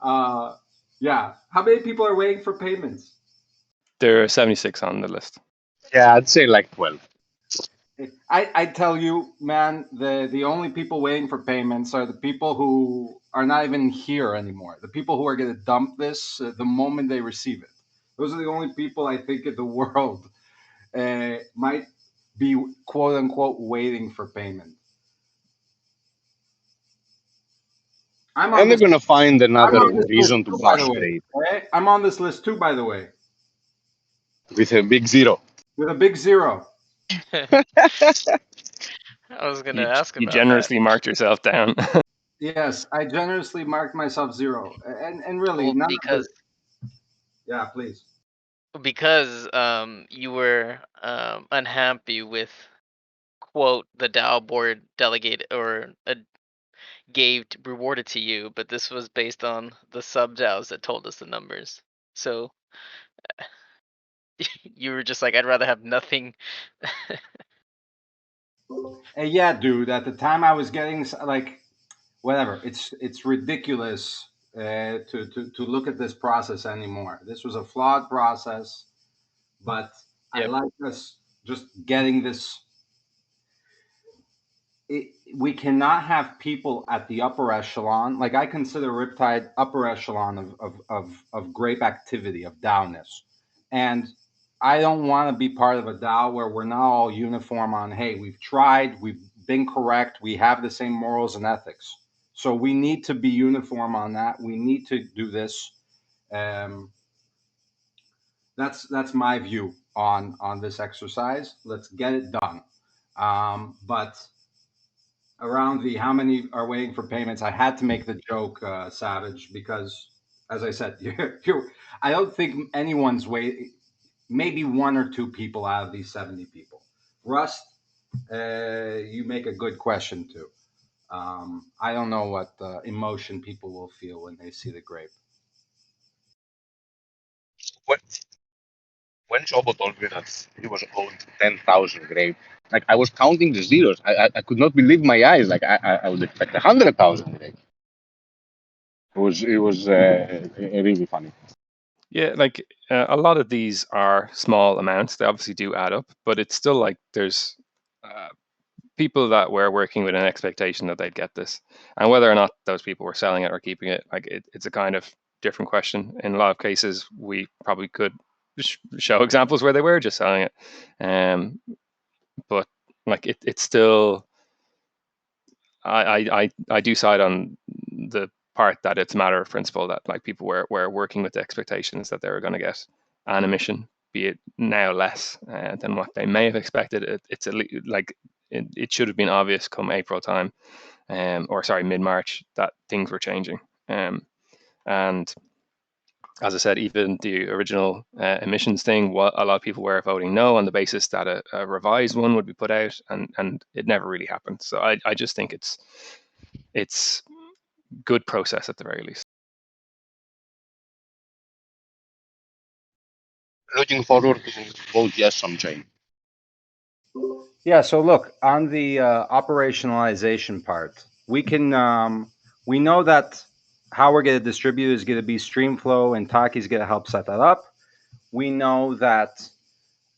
yeah. How many people are waiting for payments? There are 76 on the list. Yeah, I'd say like 12. I tell you, man, the only people waiting for payments are the people who are not even here anymore. The people who are going to dump this the moment they receive it. Those are the only people I think in the world might be quote unquote waiting for payment. And they're going to find another reason to too, bash Grape. Okay? I'm on this list too, by the way. With a big zero. With a big zero. I was gonna ask about you generously marked yourself down. Yes, I generously marked myself zero, and really well, not because yeah, please. because you were unhappy with, quote, the DAO board delegate or rewarded to you, but this was based on the sub DAOs that told us the numbers. So you were just like, I'd rather have nothing. Yeah, dude. At the time, I was getting like, whatever. It's ridiculous to look at this process anymore. This was a flawed process, but I Yep. like us just getting this. We cannot have people at the upper echelon. Like I consider Riptide upper echelon of grape activity, of DAO-ness. And I don't want to be part of a DAO where we're not all uniform on, hey, we've tried, we've been correct, we have the same morals and ethics. So we need to be uniform on that. We need to do this. That's my view on this exercise. Let's get it done. But around the how many are waiting for payments, I had to make the joke, Savage, because as I said, I don't think anyone's waiting. Maybe one or two people out of these 70 people. Rust, You make a good question too. I don't know what emotion people will feel when they see the grape. When Chobo told me that he was owed 10,000 grape, like I was counting the zeros. I could not believe my eyes. Like I would expect 100,000 grape. It was really funny. Yeah, like a lot of these are small amounts. They obviously do add up, but it's still like there's people that were working with an expectation that they'd get this, and whether or not those people were selling it or keeping it, like it's a kind of different question. In a lot of cases, we probably could show examples where they were just selling it, but like it's still. I do side on the part that it's a matter of principle that like people were working with the expectations that they were going to get an emission, be it now less than what they may have expected. It should have been obvious come April time, or sorry, mid-March, that things were changing. And as I said, even the original emissions thing, a lot of people were voting no on the basis that a revised one would be put out, and it never really happened. So I just think it's good process at the very least. Looking forward to vote yes on chain. Yeah, so look, on the operationalization part, we know that how we're going to distribute is going to be Streamflow, and Taki's going to help set that up. We know that,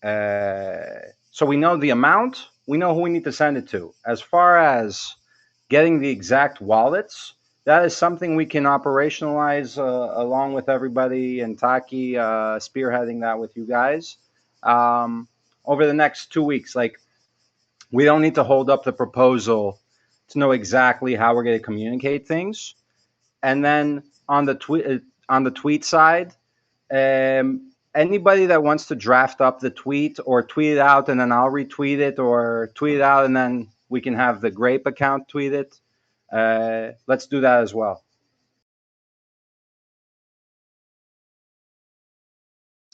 so we know the amount, we know who we need to send it to. As far as getting the exact wallets, that is something we can operationalize along with everybody, and Taki spearheading that with you guys over the next 2 weeks. Like, we don't need to hold up the proposal to know exactly how we're going to communicate things. And then on the tweet side, anybody that wants to draft up the tweet or tweet it out and then I'll retweet it, or tweet it out and then we can have the Grape account tweet it. Let's do that as well.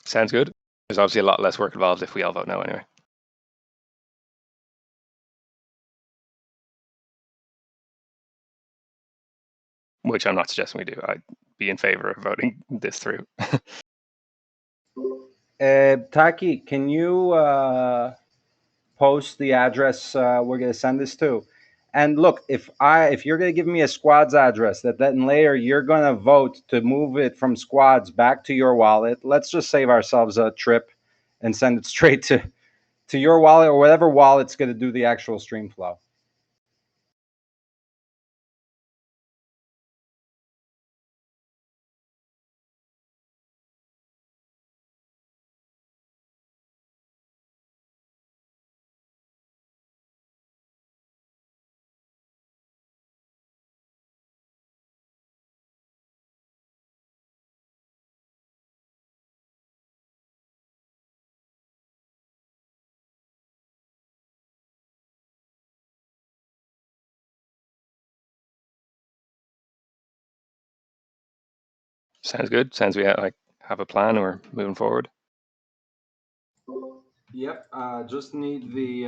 Sounds good. There's obviously a lot less work involved if we all vote no anyway. Which I'm not suggesting we do. I'd be in favor of voting this through. Taki, can you post the address we're going to send this to? And look, if you're going to give me a Squad's address, that then later you're going to vote to move it from Squad's back to your wallet, let's just save ourselves a trip and send it straight to your wallet, or whatever wallet's going to do the actual stream flow. Sounds good. Sounds we have a plan or moving forward. Yep. Just need the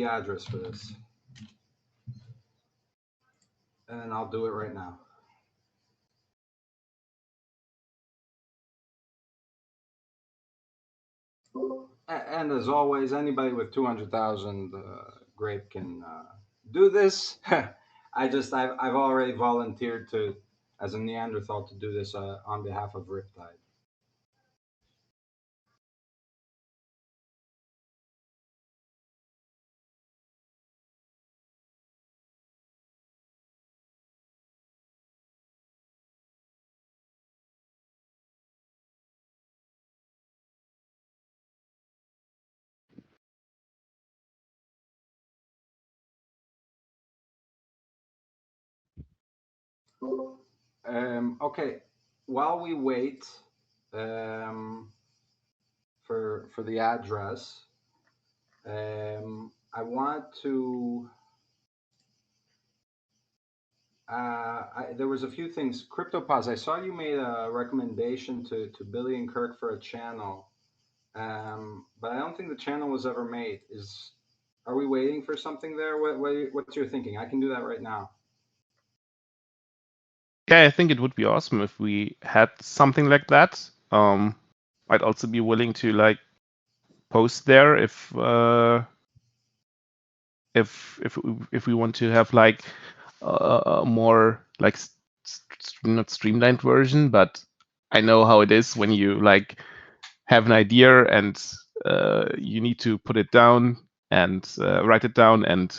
address for this, and I'll do it right now. And as always, anybody with 200,000 Grape can do this. I've already volunteered to, as a Neanderthal, to do this on behalf of Riptide. Okay, while we wait for the address, I want to There was a few things. CryptoPause, I saw you made a recommendation to Billy and Kirk for a channel, but I don't think the channel was ever made. Are we waiting for something there? What's your thinking? I can do that right now. Yeah, I think it would be awesome if we had something like that. I'd also be willing to like post there if we want to have like a more like not streamlined version, but I know how it is when you like have an idea and you need to put it down and write it down and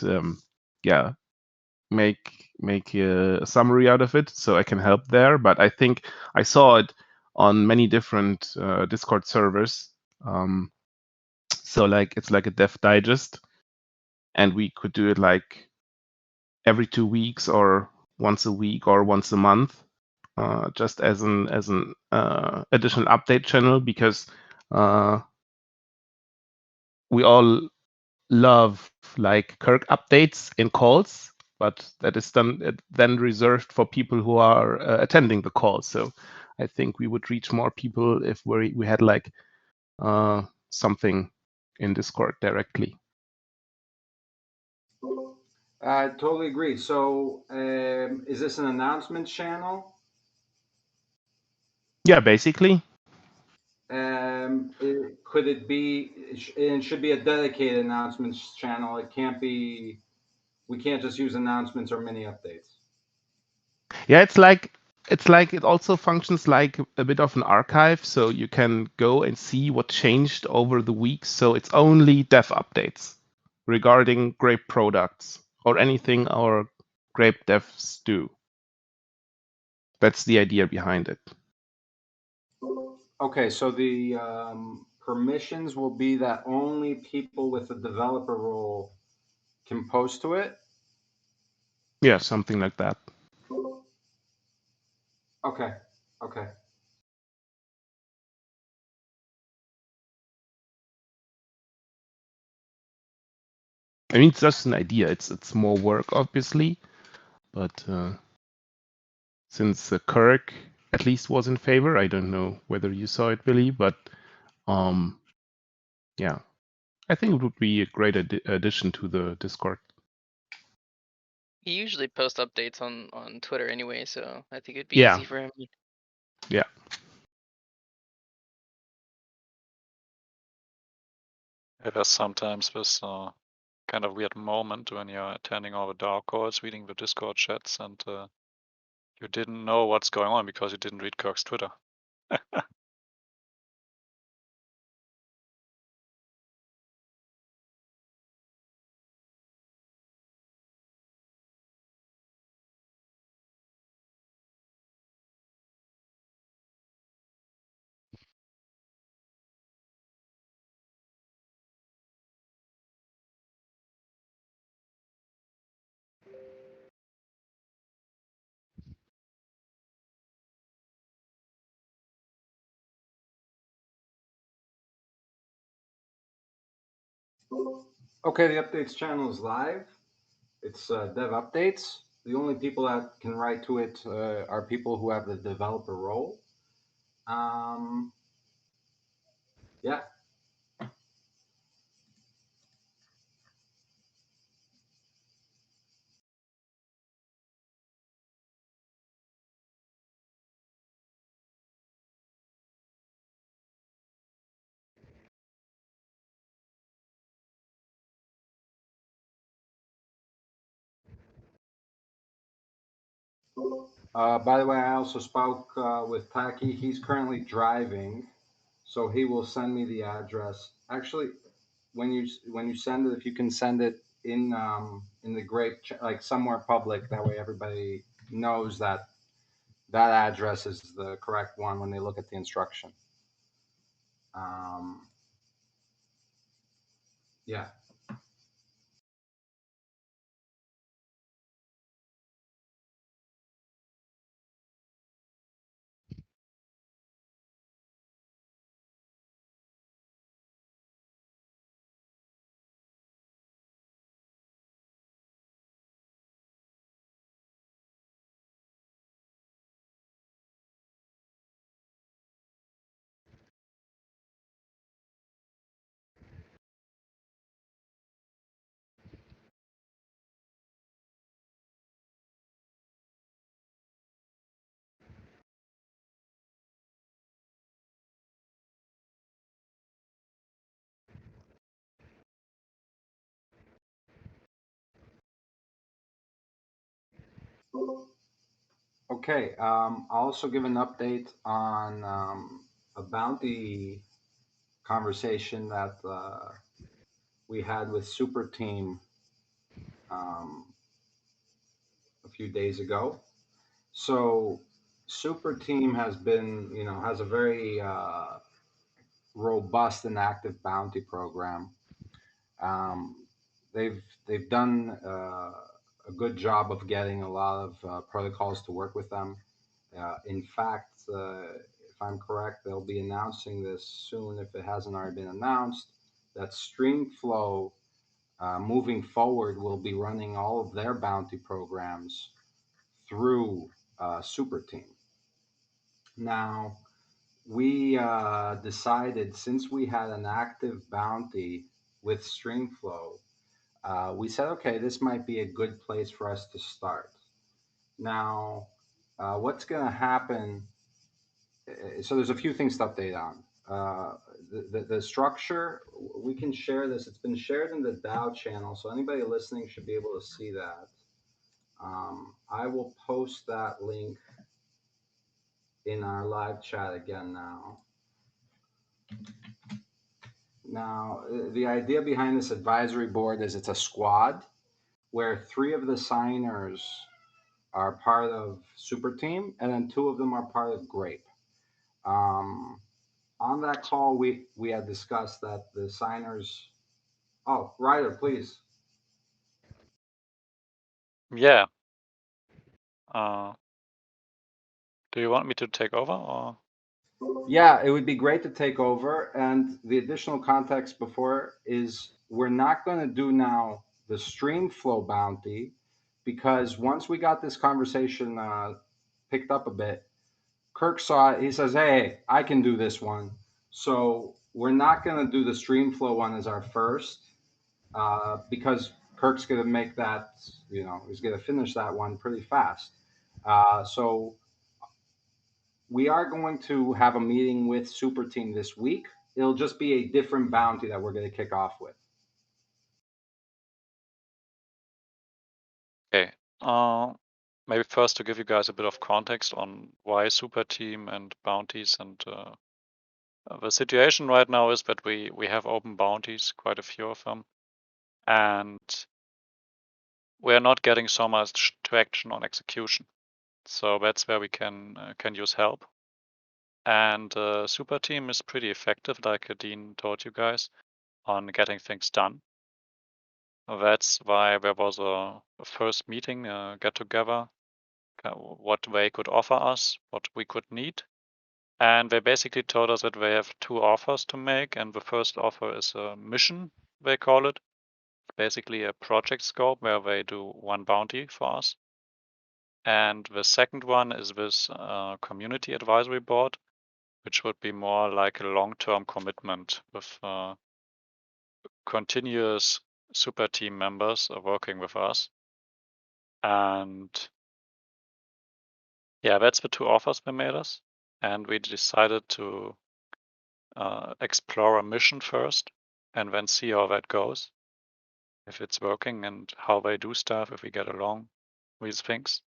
yeah, make a summary out of it, so I can help there. But I think I saw it on many different Discord servers. So like it's like a Dev Digest, and we could do it like every 2 weeks or once a week or once a month, just as an additional update channel, because we all love like Kirk updates in calls, but that is then reserved for people who are attending the call. So I think we would reach more people if we had like something in Discord directly. I totally agree. So, is this an announcement channel? Yeah, basically. Could it be? It should be a dedicated announcements channel. It can't be. We can't just use announcements or mini updates. Yeah, it's like it also functions like a bit of an archive, so you can go and see what changed over the weeks. So it's only dev updates regarding Grape products or anything our Grape devs do. That's the idea behind it. Okay, so the permissions will be that only people with a developer role can post to it. Yeah, something like that. Okay, okay. I mean, it's just an idea. It's more work, obviously, but since Kirk at least was in favor, I don't know whether you saw it, Billy, but yeah, I think it would be a great addition to the Discord. He usually posts updates on Twitter anyway, so I think it'd be Yeah. easy for him. Yeah. It is sometimes this kind of weird moment when you're attending all the DAO calls, reading the Discord chats, and you didn't know what's going on because you didn't read Kirk's Twitter. Okay, the updates channel is live. It's dev updates. The only people that can write to it are people who have the developer role. Yeah. By the way, I also spoke with Taki. He's currently driving, so he will send me the address. Actually, when you send it, if you can send it in the Grape like somewhere public, that way everybody knows that that address is the correct one when they look at the instruction. Yeah. Okay, I'll also give an update on a bounty conversation that we had with Super Team um, a few days ago. So, Super Team has been, has a very robust and active bounty program. Um, they've done a good job of getting a lot of protocols to work with them. In fact, if I'm correct, they'll be announcing this soon, if it hasn't already been announced, that StreamFlow moving forward will be running all of their bounty programs through Super Team. Now, we decided, since we had an active bounty with StreamFlow, we said, okay, this might be a good place for us to start. Now, what's going to happen? So there's a few things to update on. The structure, we can share this. It's been shared in the DAO channel, so anybody listening should be able to see that. I will post that link in our live chat again now. Now, the idea behind this advisory board is it's a squad where 3 of the signers are part of Super Team, and then 2 of them are part of Grape. On that call, we had discussed that the signers. Oh, Ryder, please. Yeah. Do you want me to take over or? Yeah, it would be great to take over. And the additional context before is we're not going to do now the StreamFlow bounty, because once we got this conversation picked up a bit, Kirk saw it. He says, hey, I can do this one. So we're not going to do the StreamFlow one as our first, because Kirk's going to make that, he's going to finish that one pretty fast. So we are going to have a meeting with Super Team this week. It'll just be a different bounty that we're going to kick off with. Okay. Maybe first to give you guys a bit of context on why Super Team and bounties, and the situation right now is that we have open bounties, quite a few of them, and we're not getting so much traction on execution. So that's where we can use help. And Super Team is pretty effective, like Dean told you guys, on getting things done. That's why there was a first meeting, get together, what they could offer us, what we could need. And they basically told us that they have 2 offers to make. And the first offer is a mission, they call it. Basically a project scope where they do 1 bounty for us. And the second one is this community advisory board, which would be more like a long-term commitment with continuous Super Team members working with us. And yeah, that's the 2 offers they made us. And we decided to explore a mission first and then see how that goes, if it's working and how they do stuff, if we get along with things.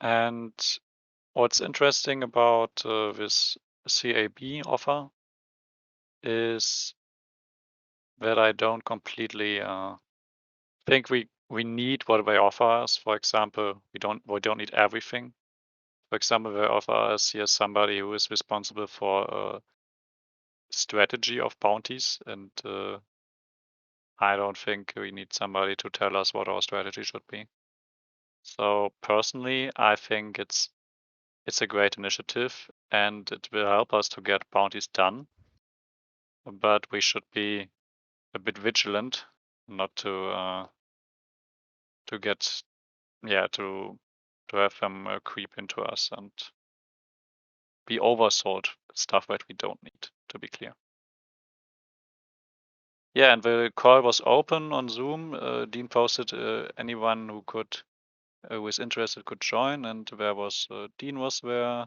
And what's interesting about this CAB offer is that I don't completely think we need what they offer us. For example, we don't need everything. For example, they offer us here somebody who is responsible for strategy of bounties, and I don't think we need somebody to tell us what our strategy should be. So personally, I think it's a great initiative and it will help us to get bounties done, but we should be a bit vigilant not to get to have them creep into us and be oversold stuff that we don't need, to be clear. Yeah, and the call was open on Zoom. Dean posted anyone who is interested could join, and there was Dean was there,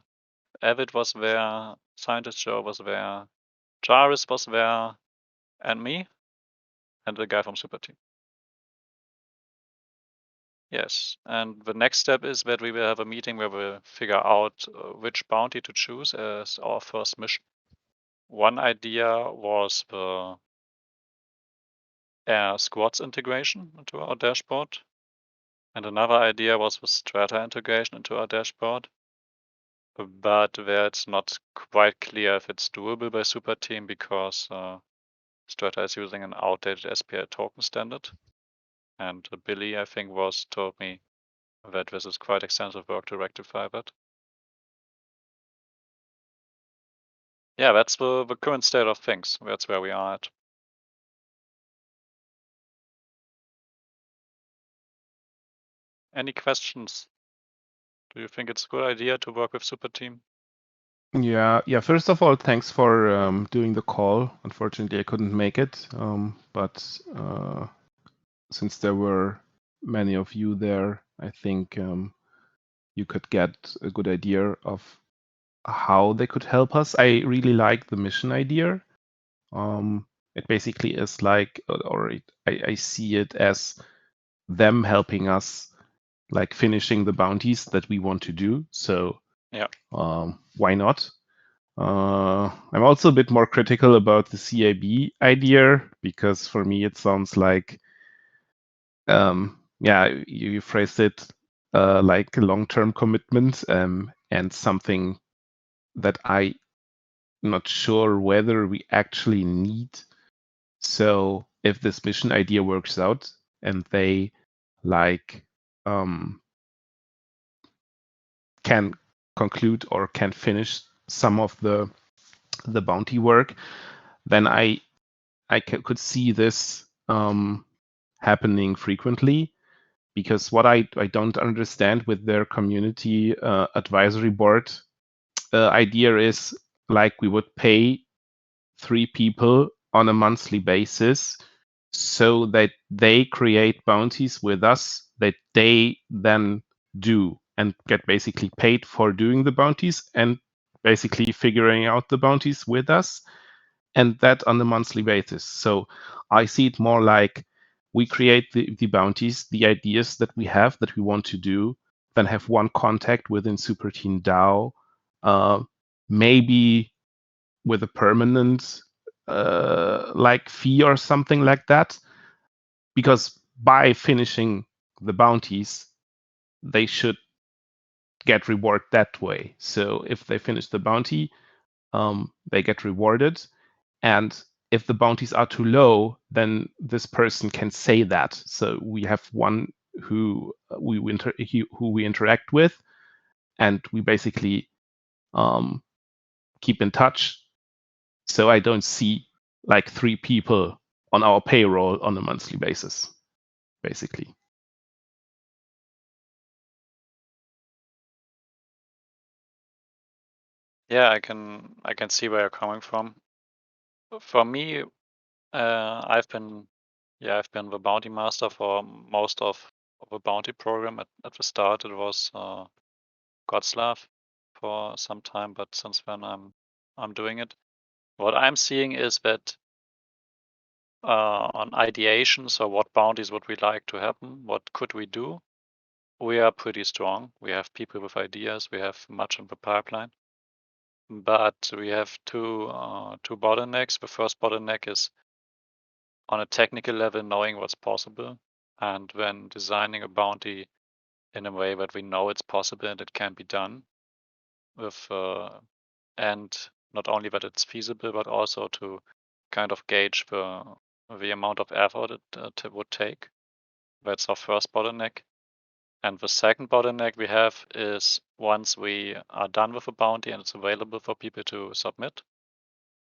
Avid was there, Scientist Joe was there, Jarvis was there, and me, and the guy from Super Team. Yes, and the next step is that we will have a meeting where we'll figure out which bounty to choose as our first mission. One idea was the squads integration into our dashboard, and another idea was the strata integration into our dashboard. But where it's not quite clear if it's doable by Super Team because Strata is using an outdated SPI token standard. And Billy, I think, told me that this is quite extensive work to rectify that. Yeah, that's the current state of things. That's where we are at. Any questions? Do you think it's a good idea to work with Super Team? Yeah. First of all, thanks for doing the call. Unfortunately, I couldn't make it, but since there were many of you there, I think you could get a good idea of how they could help us. I really like the mission idea. It basically is like, I see it as them helping us, like finishing the bounties that we want to do. So yeah, why not? I'm also a bit more critical about the CIB idea because for me it sounds like, you phrased it like a long-term commitment and something that I'm not sure whether we actually need. So if this mission idea works out and they can conclude or can finish some of the bounty work, then I could see this happening frequently. Because what I don't understand with their community advisory board idea is like we would pay 3 people on a monthly basis so that they create bounties with us that they then do and get basically paid for doing the bounties and basically figuring out the bounties with us, and that on a monthly basis. So I see it more like we create the bounties, the ideas that we have that we want to do, then have one contact within Super Team DAO, maybe with a permanent like fee or something like that. Because by finishing the bounties, they should get reward that way. So if they finish the bounty, they get rewarded. And if the bounties are too low, then this person can say that. So we have one who we interact with, and we basically keep in touch. So I don't see like 3 people on our payroll on a monthly basis, basically. Yeah, I can see where you're coming from. For me, I've been the bounty master for most of a bounty program. At the start, it was Godslav for some time, but since then I'm doing it. What I'm seeing is that on ideation, so what bounties would we like to happen? What could we do? We are pretty strong. We have people with ideas. We have much in the pipeline, but we have two bottlenecks. The first bottleneck is on a technical level, knowing what's possible, and when designing a bounty in a way that we know it's possible and it can be done with and not only that it's feasible, but also to kind of gauge the amount of effort it would take. That's our first bottleneck. And the second bottleneck we have is once we are done with the bounty and it's available for people to submit,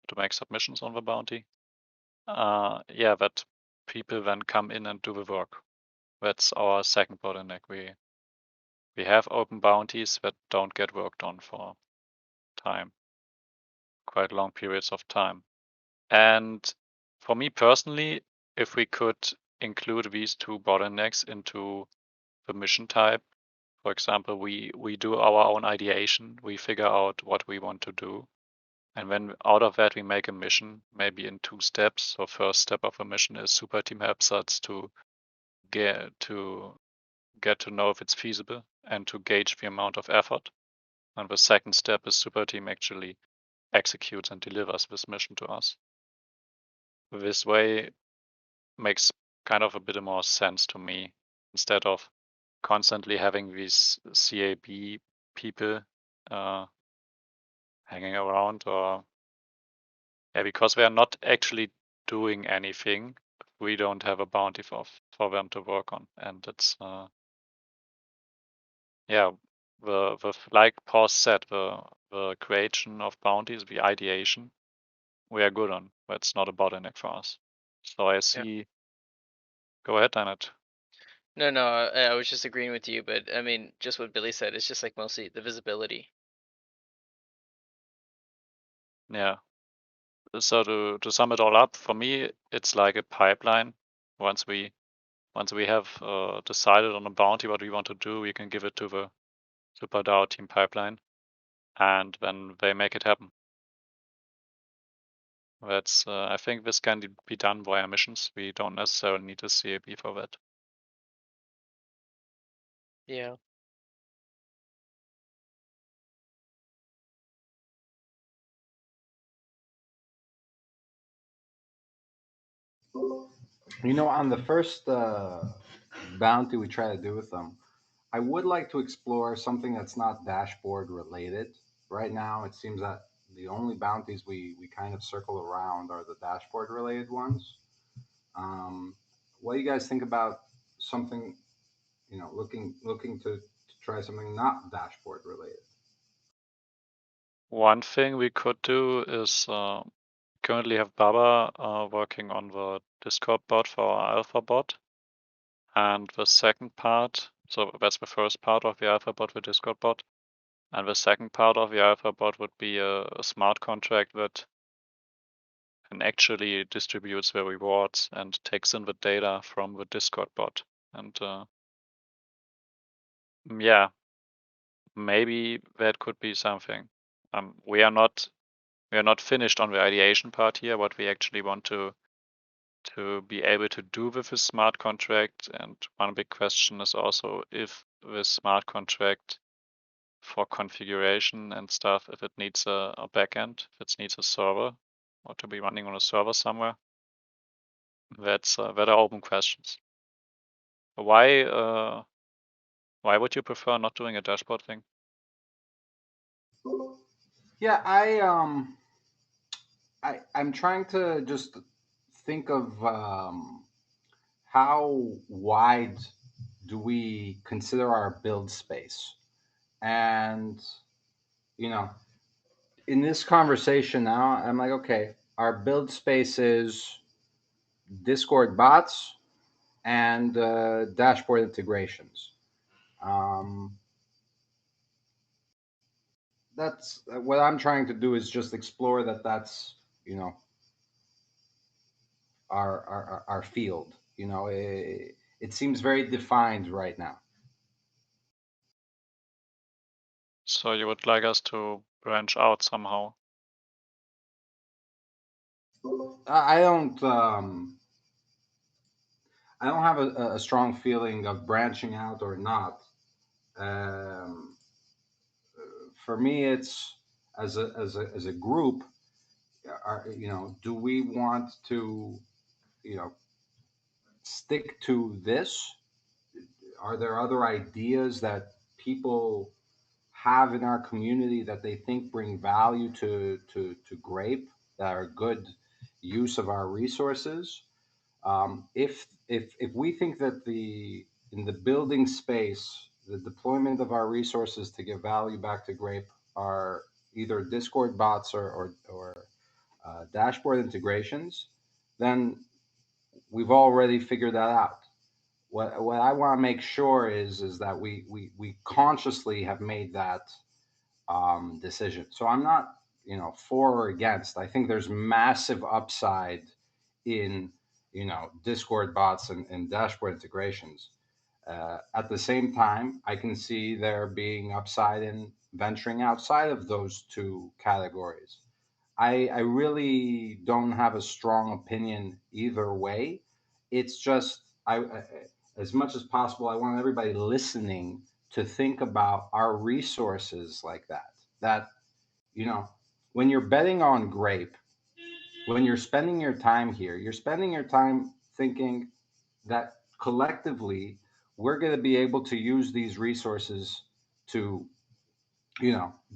to make submissions on the bounty, that people then come in and do the work. That's our second bottleneck. We have open bounties that don't get worked on for time, quite long periods of time. And for me personally, if we could include these two bottlenecks into the mission type, for example, we do our own ideation, we figure out what we want to do. And then out of that, we make a mission, maybe in 2 steps. So first step of a mission is Super Team helps us to get to know if it's feasible and to gauge the amount of effort. And the second step is super team actually executes and delivers this mission to us. This way makes kind of a bit more sense to me, instead of constantly having these CAB people hanging around, or because they are not actually doing anything, we don't have a bounty for them to work on, and it's the like Paul said, the creation of bounties, the ideation, we are good on. That's not a bottleneck for us. So I see. Go ahead, Annette. No, I was just agreeing with you, but I mean, just what Billy said, it's just like mostly the visibility. Yeah. So to sum it all up, for me, it's like a pipeline. Once we have decided on a bounty, what we want to do, we can give it to the Super DAO team pipeline, and then they make it happen. That's I think this can be done via missions. We don't necessarily need a CAB for that. Yeah. You know, on the first bounty we try to do with them, I would like to explore something that's not dashboard related. Right now, it seems that the only bounties we kind of circle around are the dashboard related ones. What do you guys think about something, you know, looking to try something not dashboard related? One thing we could do is currently have Baba working on the Discord bot for our alpha bot. And the second part, so that's the first part of the alpha bot, the Discord bot. And the second part of the alpha bot would be a smart contract that actually distributes the rewards and takes in the data from the Discord bot. And yeah, maybe that could be something. We are not finished on the ideation part here, what we actually want to be able to do with this smart contract. And one big question is also if the smart contract for configuration and stuff, if it needs a backend, if it needs a server or to be running on a server somewhere. That are open questions. Why would you prefer not doing a dashboard thing? Yeah, I'm trying to just think of how wide do we consider our build space, and you know, in this conversation now, I'm like, okay, our build space is Discord bots and dashboard integrations. Um, that's what I'm trying to do is just explore that. That's, you know, our field. You know, it seems very defined right now. So you would like us to branch out somehow? I don't. I don't have a strong feeling of branching out or not. Um, for me, it's as a group. You know, do we want to, you know, stick to this? Are there other ideas that people have in our community that they think bring value to Grape, that are good use of our resources? If we think that in the building space, the deployment of our resources to give value back to Grape are either Discord bots or dashboard integrations, then we've already figured that out. What I want to make sure is that we consciously have made that decision. So I'm not, you know, for or against. I think there's massive upside in, you know, Discord bots and dashboard integrations. At the same time, I can see there being upside in venturing outside of those two categories. I really don't have a strong opinion either way. It's just as much as possible, I want everybody listening to think about our resources like that. That, you know, when you're betting on Grape, when you're spending your time here, you're spending your time thinking that collectively we're going to be able to use these resources to,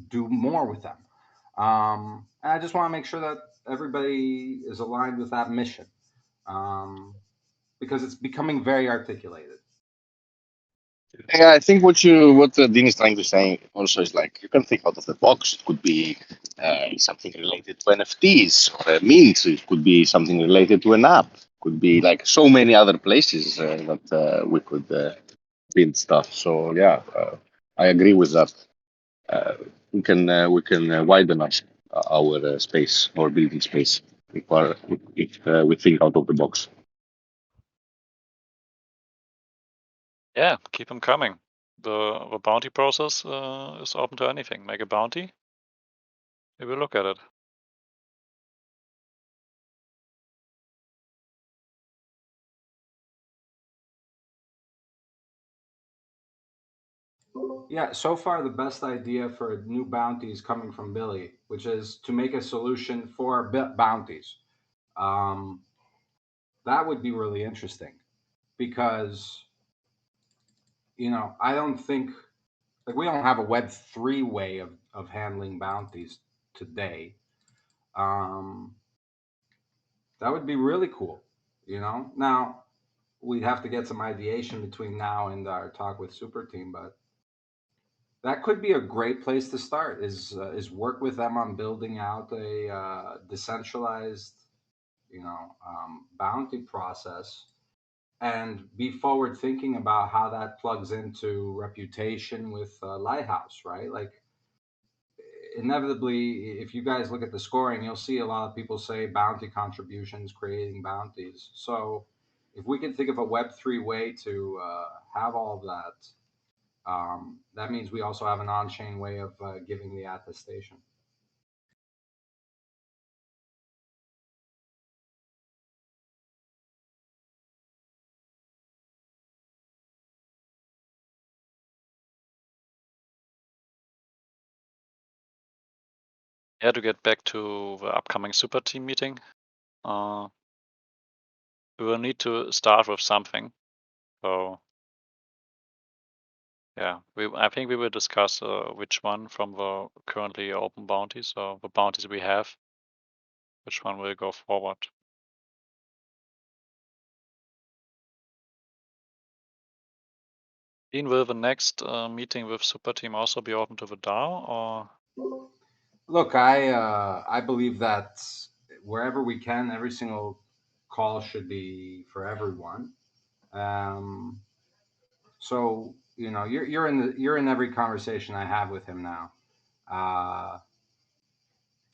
do more with them. And I just want to make sure that everybody is aligned with that mission, because it's becoming very articulated. Yeah, I think what Dean is trying to say also is like you can think out of the box. It could be something related to NFTs or a mint. It could be something related to an app. It could be like so many other places that we could build stuff. So yeah, I agree with that. We can widen our space, our building space, if we think out of the box. Yeah, keep them coming. The bounty process is open to anything. Make a bounty. We will look at it. Yeah, so far the best idea for a new bounty is coming from Billy, which is to make a solution for bounties. Um, that would be really interesting because, I don't think, like, we don't have a Web3 way of handling bounties today. Um, that would be really cool. Now, we'd have to get some ideation between now and our talk with Super Team, but that could be a great place to start. Is work with them on building out a decentralized, bounty process, and be forward thinking about how that plugs into reputation with Lighthouse, right? Like, inevitably, if you guys look at the scoring, you'll see a lot of people say bounty contributions, creating bounties. So, if we can think of a Web3 way to have all of that, that means we also have an on-chain way of giving the attestation. Yeah, to get back to the upcoming Super Team meeting, we will need to start with something. So yeah, I think we will discuss which one from the currently open bounties, or the bounties we have, which one will go forward. Dean, will the next meeting with Super Team also be open to the DAO, or? Look, I believe that wherever we can, every single call should be for everyone. So you're in every conversation I have with him now.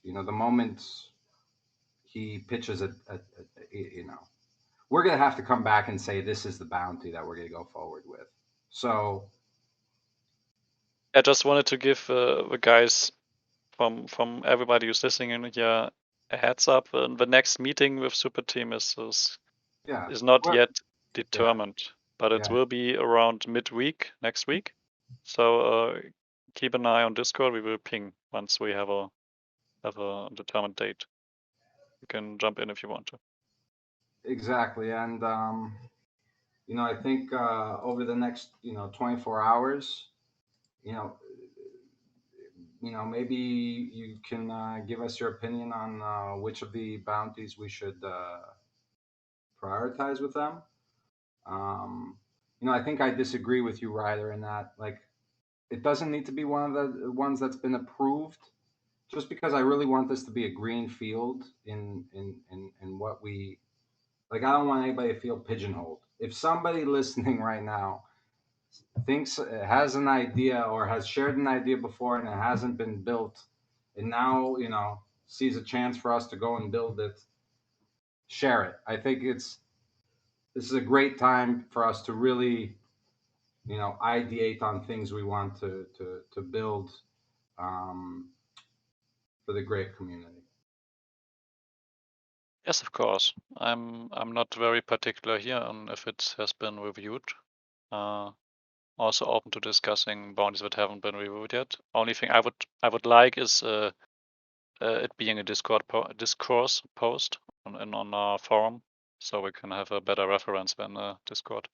The moment he pitches we're gonna have to come back and say this is the bounty that we're gonna go forward with. So I just wanted to give the guys from everybody who's listening in here a heads up. The next meeting with Super Team is not yet determined, but it will be around midweek next week. So keep an eye on Discord. We will ping once we have a determined date. You can jump in if you want to. Exactly, and I think over the next 24 hours, you know maybe you can give us your opinion on which of the bounties we should prioritize with them. I think I disagree with you, Ryder, in that, like, it doesn't need to be one of the ones that's been approved. Just because I really want this to be a green field in what we like. I don't want anybody to feel pigeonholed. If somebody listening right now thinks has an idea or has shared an idea before and it hasn't been built, and now sees a chance for us to go and build it, share it. I think this is a great time for us to really ideate on things we want to build um, for the Grape community. Yes, of course. I'm not very particular here on if it has been reviewed. Also open to discussing bounties that haven't been reviewed yet. Only thing I would like is it being a discourse post on our forum, so we can have a better reference than Discord.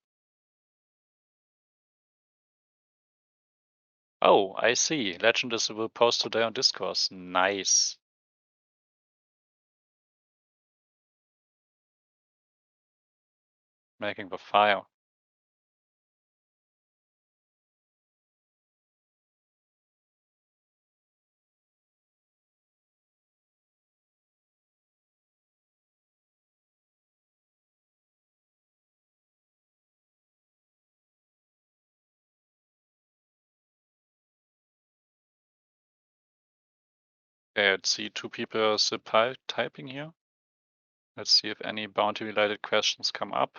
Oh, I see. Legend will post today on Discourse. Nice. Making the fire. Okay, let's see 2 people typing here. Let's see if any bounty related questions come up.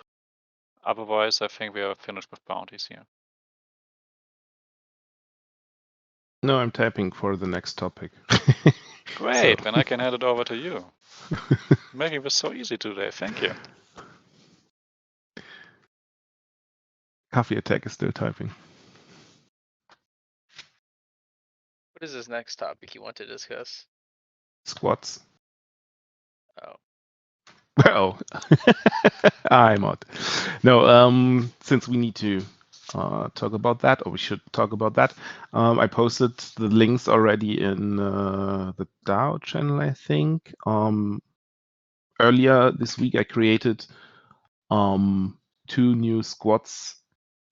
Otherwise, I think we are finished with bounties here. No, I'm typing for the next topic. Great, then I can hand it over to you. Making this so easy today, thank you. Coffee Attack is still typing. What is this next topic you want to discuss? Squats. Oh, Well, I'm out. No, since we need to talk about that, or we should talk about that, I posted the links already in the DAO channel, I think. Earlier this week, I created 2 new Squats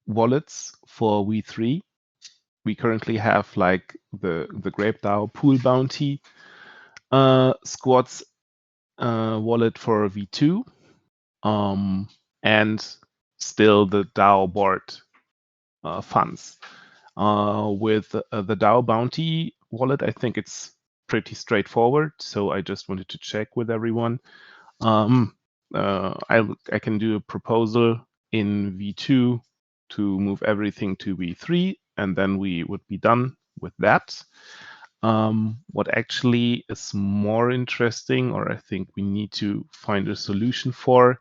wallets for V3. We currently have like the Grape DAO pool bounty Squats wallet for V2. And still the DAO board funds. With the DAO bounty wallet, I think it's pretty straightforward. So I just wanted to check with everyone. I can do a proposal in V2 to move everything to V3, and then we would be done with that. What actually is more interesting, or I think we need to find a solution for,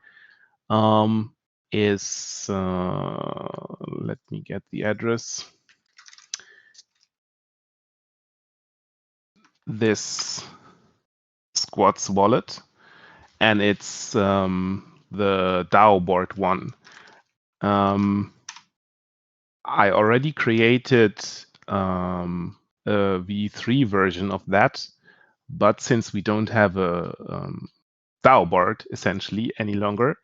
is let me get the address. This Squats wallet, and it's the DAO board one. I already created a V3 version of that, but since we don't have a DAO board essentially any longer,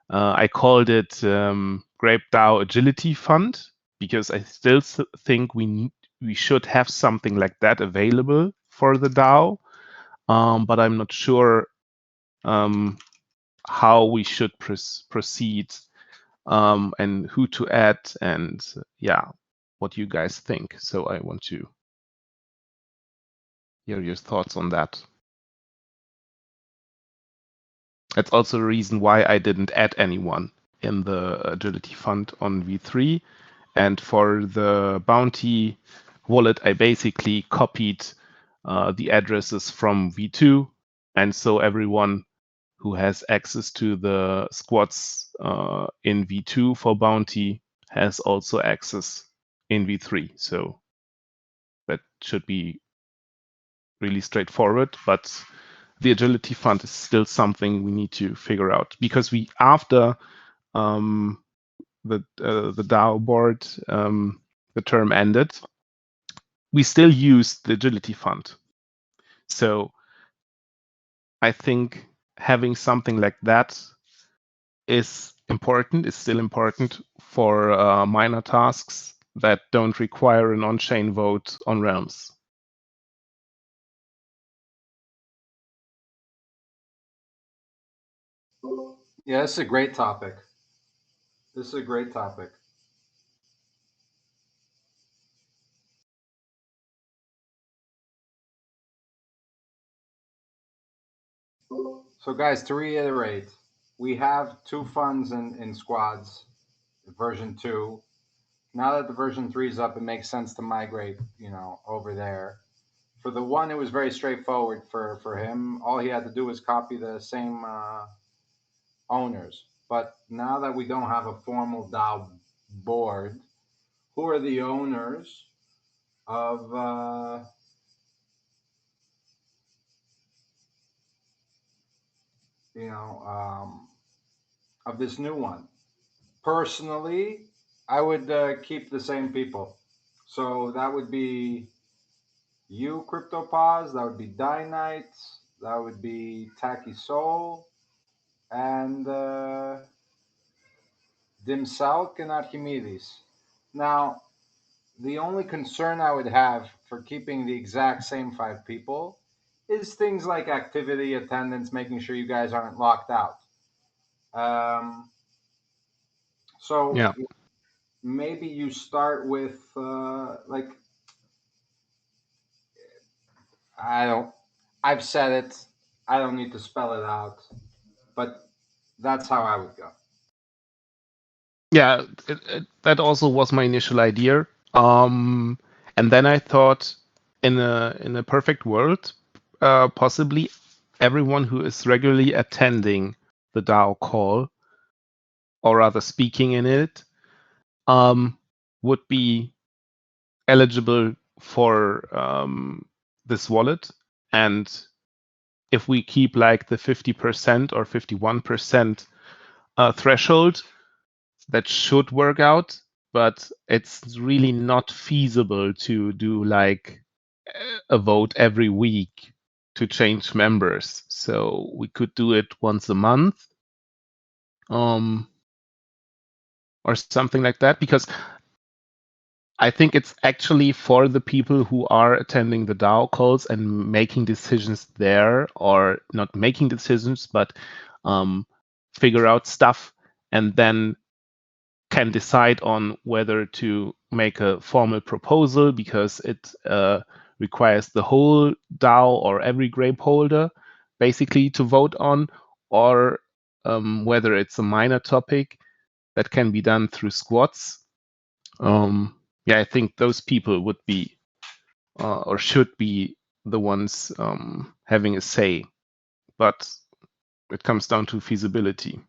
I called it Grape DAO Agility Fund because I still think we should have something like that available for the DAO, but I'm not sure how we should proceed and who to add and yeah, what you guys think. So I want to hear your thoughts on that. That's also the reason why I didn't add anyone in the Agility Fund on V3. And for the bounty wallet, I basically copied the addresses from V2. And so everyone who has access to the squads in V2 for bounty has also access in V3. So that should be really straightforward. But the agility fund is still something we need to figure out because we after the DAO board the term ended, we still use the agility fund. So I think having something like that is important, is still important for minor tasks that don't require an on-chain vote on realms. Yeah, this is a great topic. This is a great topic. So guys, to reiterate, we have 2 funds in squads, version 2. Now that the version 3 is up, it makes sense to migrate, over there. for the one, it was very straightforward for him. All he had to do was copy the same owners. But now that we don't have a formal DAO board, who are the owners of of this new one? Personally, I would keep the same people. So that would be you, CryptoPause. That would be Dynite. That would be Tacky Soul, and Dimsalk and Archimedes. Now, the only concern I would have for keeping the exact same 5 people is things like activity, attendance, making sure you guys aren't locked out. So Yeah. maybe you start with like, I've said it. I don't need to spell it out, but that's how I would go. Yeah, that also was my initial idea. And then I thought, in a perfect world, possibly everyone who is regularly attending the DAO call, or rather speaking in it, would be eligible for this wallet. And if we keep like the 50% or 51% threshold, that should work out. But it's really not feasible to do like a vote every week to change members. So we could do it once a month, or something like that, because I think it's actually for the people who are attending the DAO calls and making decisions there, or not making decisions, but figure out stuff, and then can decide on whether to make a formal proposal, because it requires the whole DAO or every Grape holder basically to vote on, or whether it's a minor topic that can be done through squads. Yeah, I think those people would be or should be the ones having a say, but it comes down to feasibility.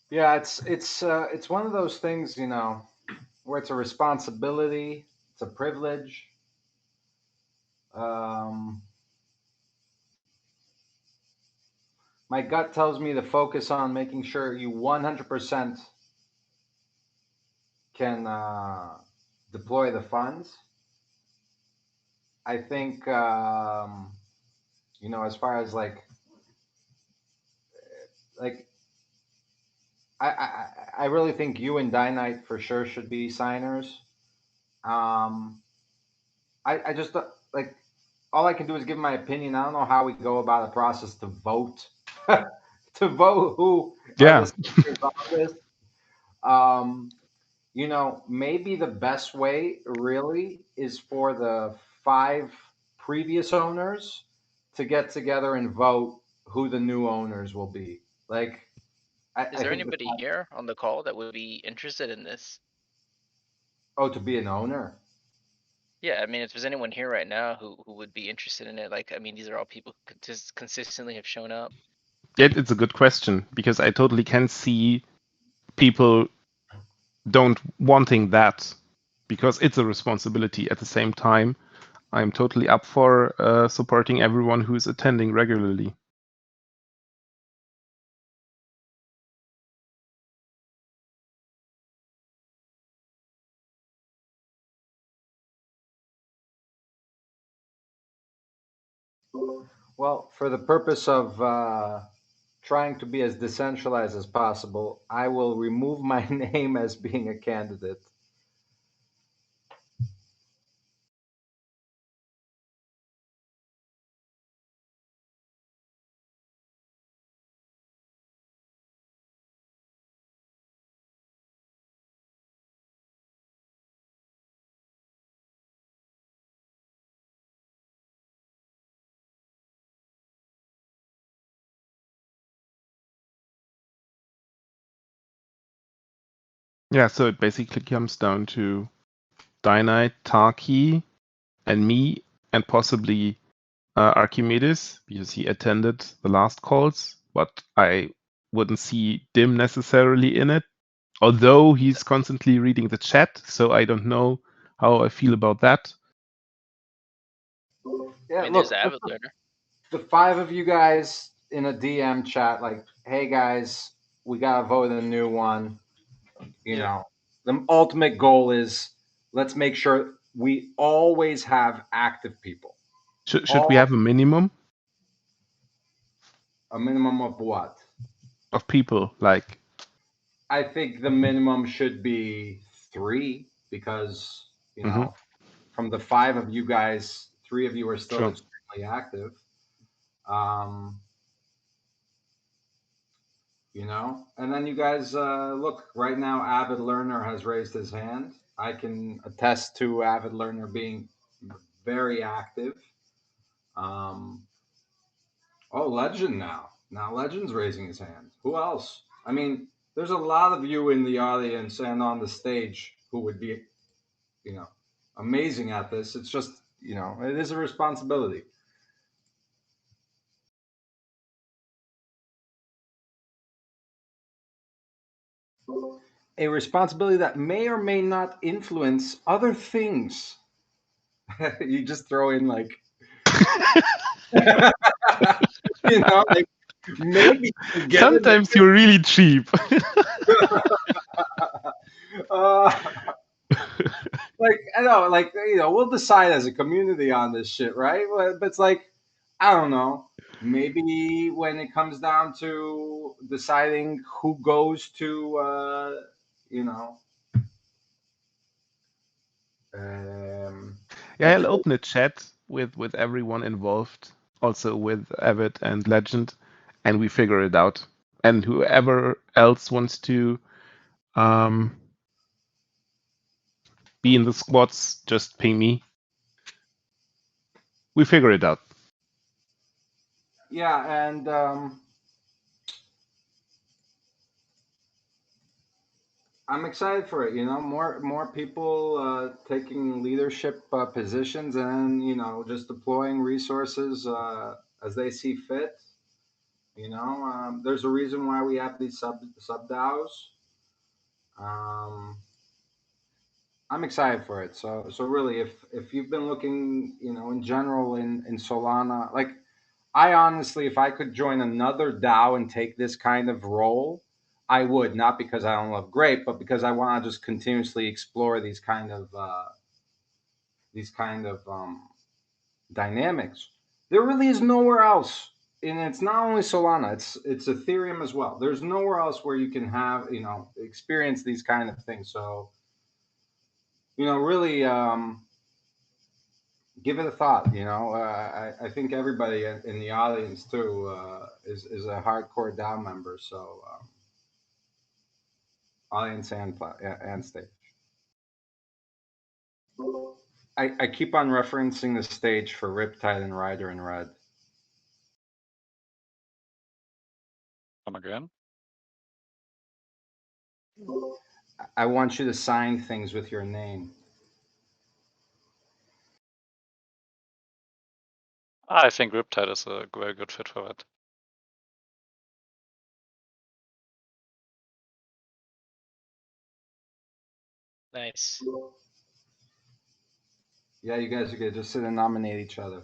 Yeah, it's one of those things, where it's a responsibility, it's a privilege. My gut tells me to focus on making sure you 100% can deploy the funds. I think, as far as like I really think you and Dynite for sure should be signers. I just like, all I can do is give my opinion. I don't know how we go about a process to vote to vote who are Yeah, the signers on this. Maybe the best way really is for the 5 previous owners to get together and vote who the new owners will be. Like, Is I there think anybody here on the call that would be interested in this? to be an owner. Yeah, I mean, if there's anyone here right now who would be interested in it, like, I mean, these are all people who consistently have shown up. it's a good question, because I totally can see people don't wanting that, because it's a responsibility. At the same time, I'm totally up for supporting everyone who is attending regularly. Well, for the purpose of trying to be as decentralized as possible, I will remove my name as being a candidate. Yeah, so it basically comes down to Dynite, Tarky, and me, and possibly Archimedes, because he attended the last calls, but I wouldn't see Dim necessarily in it, although he's constantly reading the chat, so I don't know how I feel about that. Yeah, I mean, look, there's Avid Learner. the 5 of you guys in a DM chat, like, hey guys, we gotta vote a new one. You know, the ultimate goal is let's make sure we always have active people. Should we have a minimum A minimum of what? of people? Like, I think the minimum should be 3 because, you know, from the 5 of you guys, 3 of you are still Sure. extremely active. You know, and then you guys look right now. Avid Learner has raised his hand. I can attest to Avid Learner being very active. Oh, Legend now. Now Legend's raising his hand. Who else? I mean, there's a lot of you in the audience and on the stage who would be, you know, amazing at this. It's just, you know, it is a responsibility. A responsibility that may or may not influence other things. You just throw in like you know, like maybe Sometimes you're really cheap. Like I know, like you know, we'll decide as a community on this shit, right? But it's like I don't know. Maybe when it comes down to deciding who goes to, you know, Yeah, I'll open a chat with everyone involved, also with Avid and Legend, and we figure it out. And whoever else wants to be in the squads, just ping me. We figure it out. yeah, and I'm excited for it. You know, more people taking leadership positions, and you know, just deploying resources as they see fit. You know, there's a reason why we have these sub DAOs. Um, I'm excited for it. So really, if you've been looking, you know, in general in Solana, like I honestly, if I could join another DAO and take this kind of role, I would. Not because I don't love Grape, but because I want to just continuously explore these kind of dynamics. There really is nowhere else, and it's not only Solana; it's Ethereum as well. There's nowhere else where you can have experience these kind of things. So really give it a thought. I think everybody in the audience too is a hardcore DAO member. So audience and stage. I keep on referencing the stage for Riptide and Rider in Red. Come again? I want you to sign things with your name. I think Riptide is a very good fit for that. Nice. Yeah, you guys are gonna just sit and nominate each other.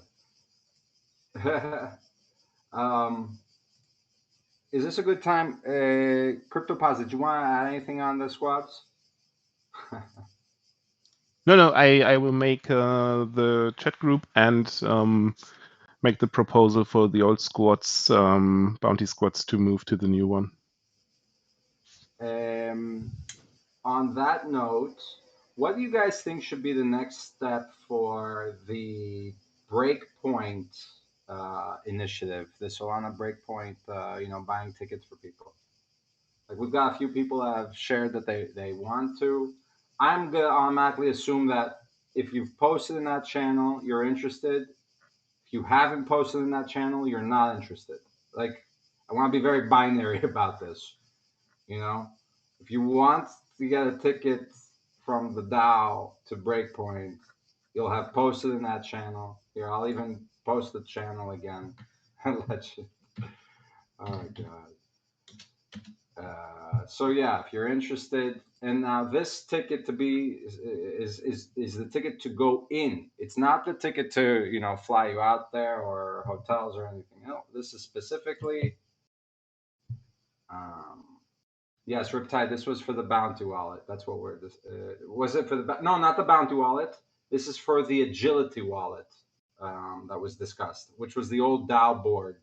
Is this a good time? CryptoPods, did you want to add anything on the squads? No, I will make the chat group and make the proposal for the old squads, bounty squads, to move to the new one. On that note, what do you guys think should be the next step for the Breakpoint initiative, the Solana Breakpoint, buying tickets for people? Like we've got a few people that have shared that they want to. I'm gonna automatically assume that if you've posted in that channel, you're interested. If you haven't posted in that channel, you're not interested. Like I want to be very binary about this. If you want you get a ticket from the DAO to Breakpoint, you'll have posted in that channel. Here, I'll even post the channel again and let you. Oh God. So yeah, if you're interested, and now this ticket to be is the ticket to go in. It's not the ticket to fly you out there or hotels or anything else. This is specifically. Yes, Riptide. This was for the Bounty wallet. That's what we're. Was it for the? No, not the Bounty wallet. This is for the Agility wallet that was discussed, which was the old DAO board.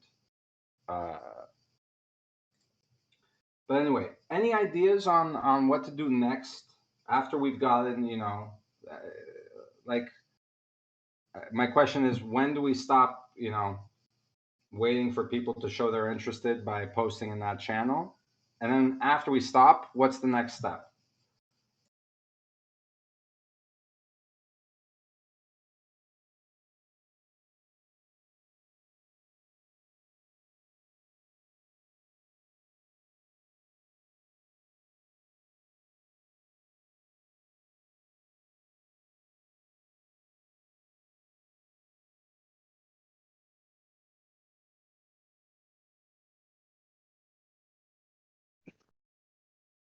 But anyway, any ideas on what to do next after we've gotten, my question is, when do we stop, waiting for people to show they're interested by posting in that channel? And then after we stop, what's the next step?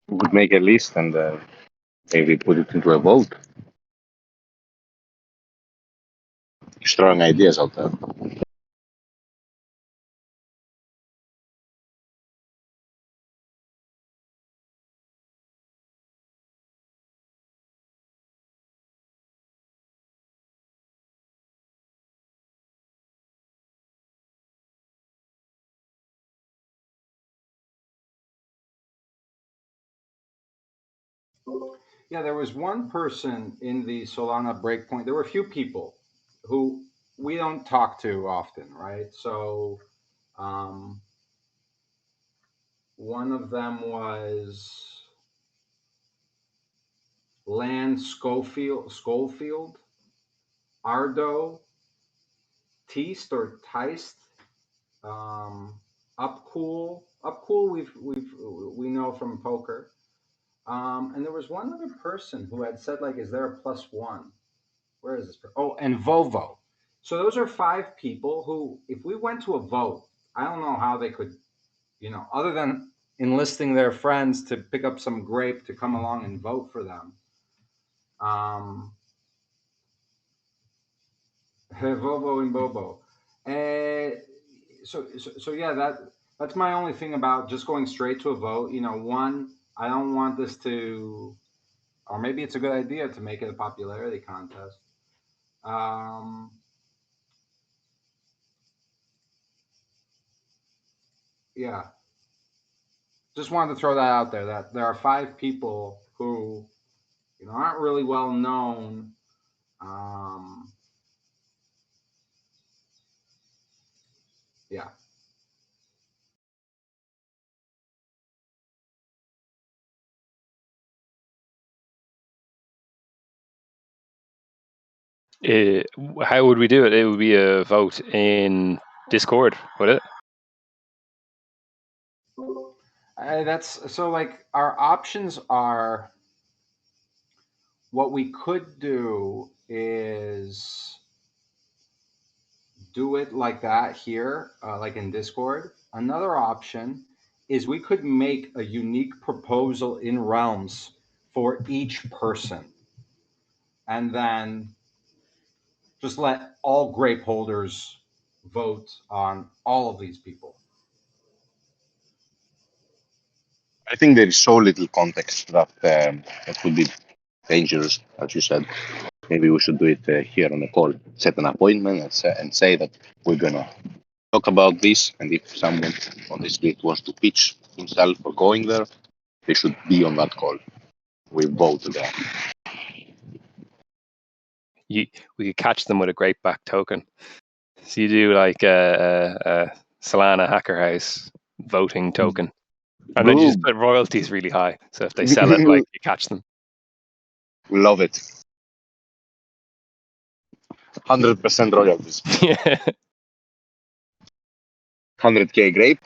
We could make a list and maybe put it into a vote. Strong ideas out there. Yeah, there was one person in the Solana Breakpoint. There were a few people who we don't talk to often, right? So one of them was Land Schofield, Ardo, Teast or Teist, Upcool. We know from poker. And there was one other person who had said, like, is there a +1? Where is this? Oh, and Vovo. So those are 5 people who, if we went to a vote, I don't know how they could, other than enlisting their friends to pick up some grape to come along and vote for them. Vovo and Bobo. So yeah, that's my only thing about just going straight to a vote. One, I don't want this to, or maybe it's a good idea to make it a popularity contest. Yeah, just wanted to throw that out there, that there are 5 people who aren't really well known. Yeah. How would we do it? It would be a vote in Discord, would it? That's so, like, our options are, what we could do is do it like that here, like in Discord. Another option is we could make a unique proposal in Realms for each person, and then just let all grape holders vote on all of these people. I think there is so little context that that would be dangerous, as you said. Maybe we should do it here on the call. Set an appointment and say that we're gonna talk about this, and if someone on the street wants to pitch himself for going there, they should be on that call. We vote there. We could catch them with a grape back token. So you do like a Solana Hacker House voting token. And then you just put royalties really high. So if they sell it, like, you catch them. We love it. 100% royalties. Yeah. 100K grape.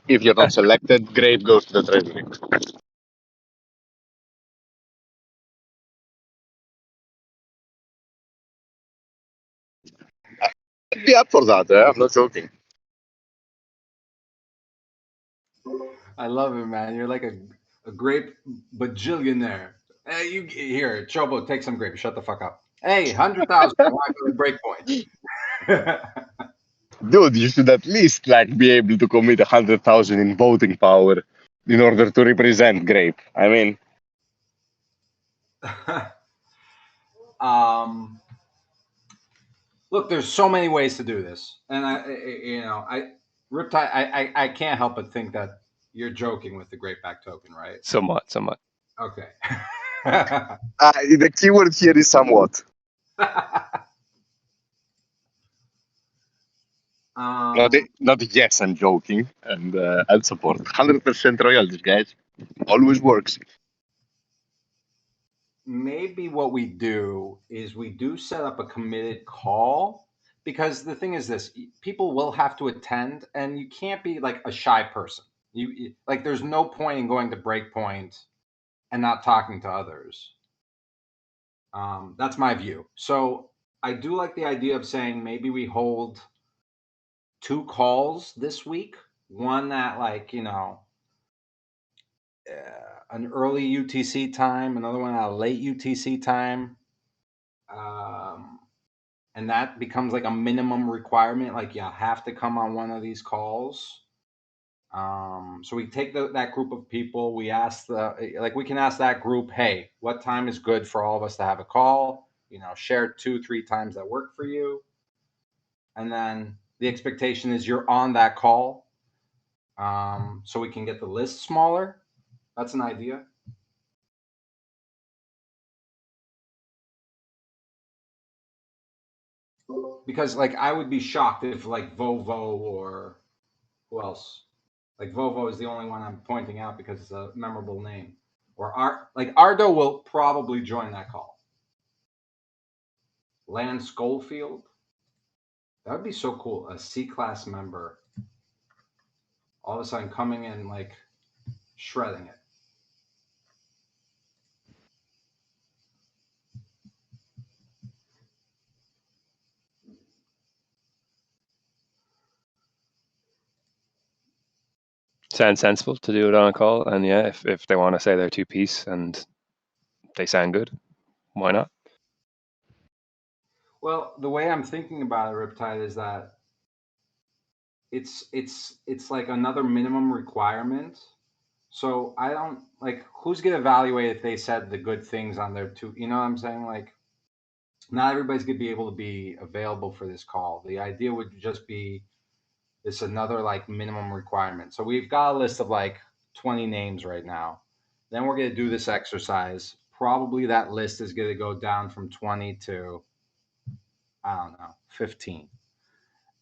If you're not selected, grape goes to the treasury. I'd be up for that. I'm not joking. I love it, man. You're like a grape bajillionaire. Hey, you here, Chobo, take some grapes. Shut the fuck up. Hey, 100,000. I want to go to breakpoint. Dude, you should at least like be able to commit 100,000 in voting power in order to represent grape. I mean, Look, there's so many ways to do this, and Riptide, I can't help but think that you're joking with the great back token, right? Somewhat. Okay. the keyword here is somewhat. Not yes, I'm joking, and I'll support 100% royalties, guys. Always works. Maybe what we do is we do set up a committed call, because the thing is this: people will have to attend, and you can't be like a shy person. Like, there's no point in going to breakpoint and not talking to others. That's my view. So I do like the idea of saying maybe we hold 2 calls this week. One at, like, an early UTC time, another one at a late UTC time. And that becomes like a minimum requirement. Like, you have to come on one of these calls. So we take that group of people. We ask we can ask that group, hey, what time is good for all of us to have a call? Share 2-3 times that work for you. And then the expectation is you're on that call, so we can get the list smaller. That's an idea. Because, like, I would be shocked if, like, Vovo or who else? Like, Vovo is the only one I'm pointing out because it's a memorable name. Or Ardo will probably join that call. Lan Schofield. That would be so cool. A C-class member all of a sudden coming in, like, shredding it. Sounds sensible to do it on a call, and yeah, if they want to say they're 2-piece and they sound good, why not? Well, the way I'm thinking about it, Riptide, is that it's like another minimum requirement. So I don't, like, who's gonna evaluate if they said the good things on their two? You know what I'm saying? Like, not everybody's gonna be able to be available for this call. The idea would just be this another, like, minimum requirement. So we've got a list of like 20 names right now. Then we're gonna do this exercise. Probably that list is gonna go down from 20 to, I don't know, 15.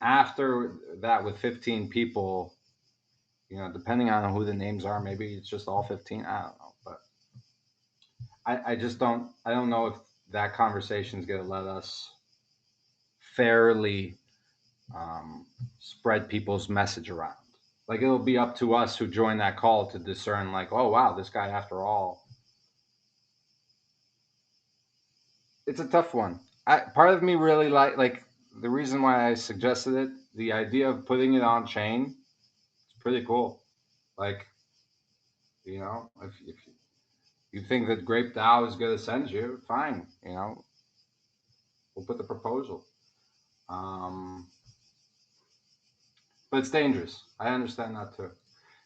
After that, with 15 people, depending on who the names are, maybe it's just all 15. I don't know, but I just don't. I don't know if that conversation is going to let us fairly spread people's message around. Like, it'll be up to us who join that call to discern, like, oh wow, this guy, after all. It's a tough one. Part of me really like the reason why I suggested it. The idea of putting it on chain, it's pretty cool. Like, if you think that Grape DAO is going to send you, fine. We'll put the proposal. But it's dangerous. I understand that too.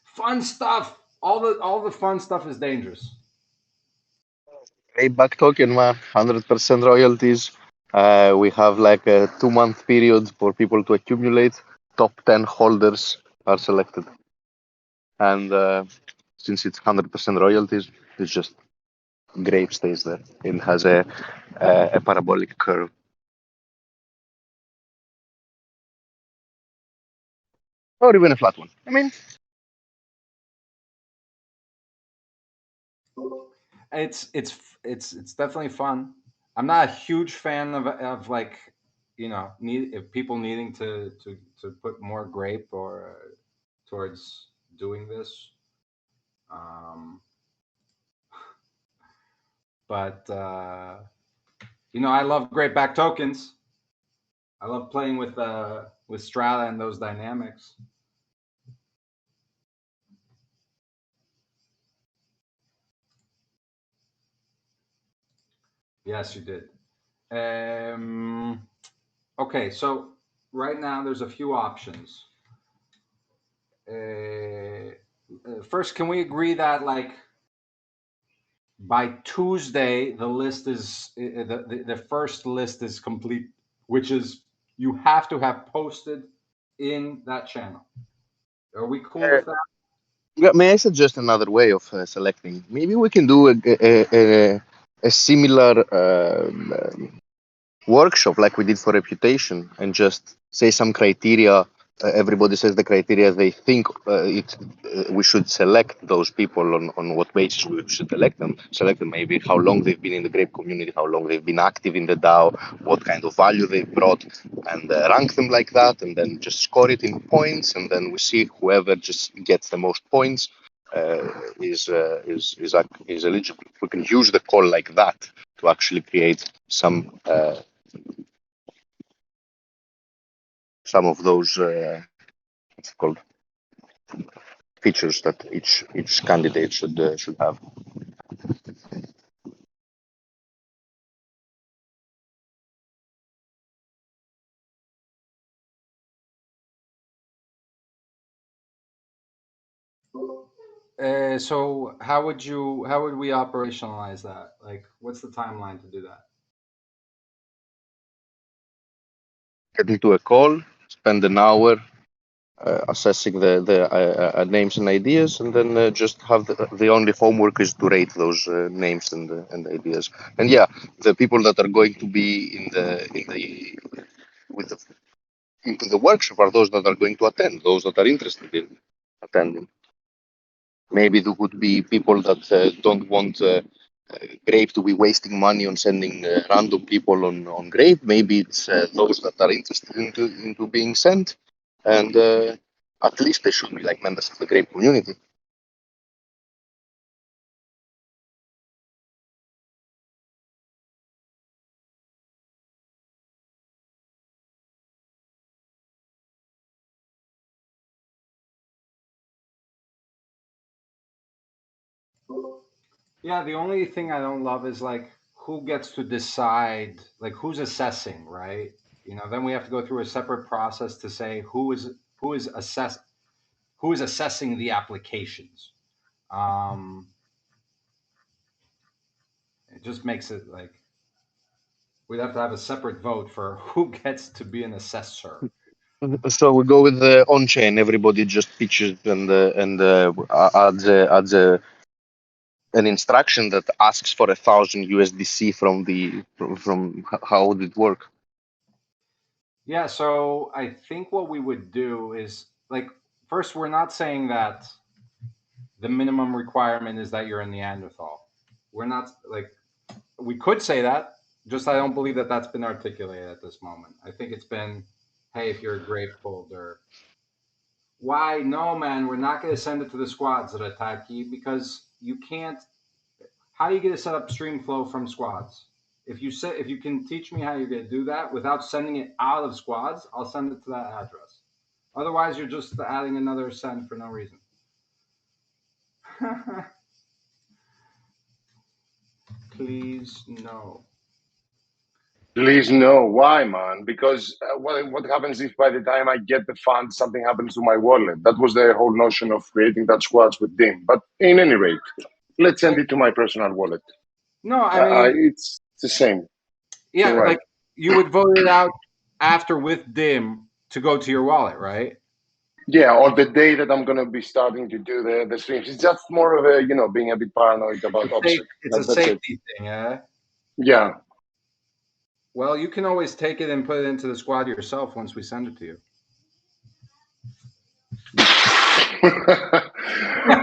Fun stuff. All the fun stuff is dangerous. Grape back token, 100% royalties. We have like a 2-month period for people to accumulate. Top 10 holders are selected. And since it's 100% royalties, it's just grape stays there. It has a parabolic curve. Or even a flat one. I mean, It's definitely fun. I'm not a huge fan of like, if people needing to put more grape or towards doing this. But you know, I love great back tokens. I love playing with Strata and those dynamics. Yes, you did. Okay, so right now there's a few options. First, can we agree that like by Tuesday the list is the first list is complete, which is you have to have posted in that channel. Are we cool with that? Yeah, may I suggest another way of selecting? Maybe we can do a similar workshop like we did for reputation and just say some criteria. Everybody says the criteria they think we should select those people on what basis we should select them. Maybe how long they've been in the Grape community, how long they've been active in the DAO, what kind of value they've brought, and rank them like that, and then just score it in points, and then we see whoever just gets the most points is eligible. We can use the call like that to actually create some of those what's it called features that each candidate should have. So how would we operationalize that? Like, what's the timeline to do that? Get into a call, spend an hour assessing the names and ideas, and then just have the only homework is to rate those names and ideas. And yeah, the people that are going to be into the workshop are those that are going to attend, those that are interested in attending. Maybe there would be people that don't want Grape to be wasting money on sending random people on Grape. Maybe it's those that are interested into being sent, and at least they should be like members of the Grape community. Yeah, the only thing I don't love is like who gets to decide, like who's assessing, right? You know, then we have to go through a separate process to say who is assessing the applications. It just makes it like we'd have to have a separate vote for who gets to be an assessor. So we go with the on-chain. Everybody just pitches and adds an instruction that asks for 1,000 USDC from how would it work? Yeah, so I think what we would do is like first we're not saying that the minimum requirement is that you're in Neanderthal. We're not like we could say that, just I don't believe that that's been articulated at this moment. I think it's been, hey, if you're a Grape holder, why? No, man, we're not going to send it to the squads that attack you because you can't. How are you going to set up stream flow from squads? If you can teach me how you're going to do that without sending it out of squads, I'll send it to that address. Otherwise, you're just adding another send for no reason. Please no. Please no. Why, man? Because what happens if by the time I get the funds, something happens to my wallet? That was the whole notion of creating that squads with DIM. But in any rate, let's send it to my personal wallet. No, I mean it's the same. Yeah, right. like you would vote it out after with DIM to go to your wallet, right? Yeah, or the day that I'm gonna be starting to do the streams. It's just more of a being a bit paranoid about OPSEC. It's a safety thing, yeah. Yeah. Well, you can always take it and put it into the squad yourself once we send it to you.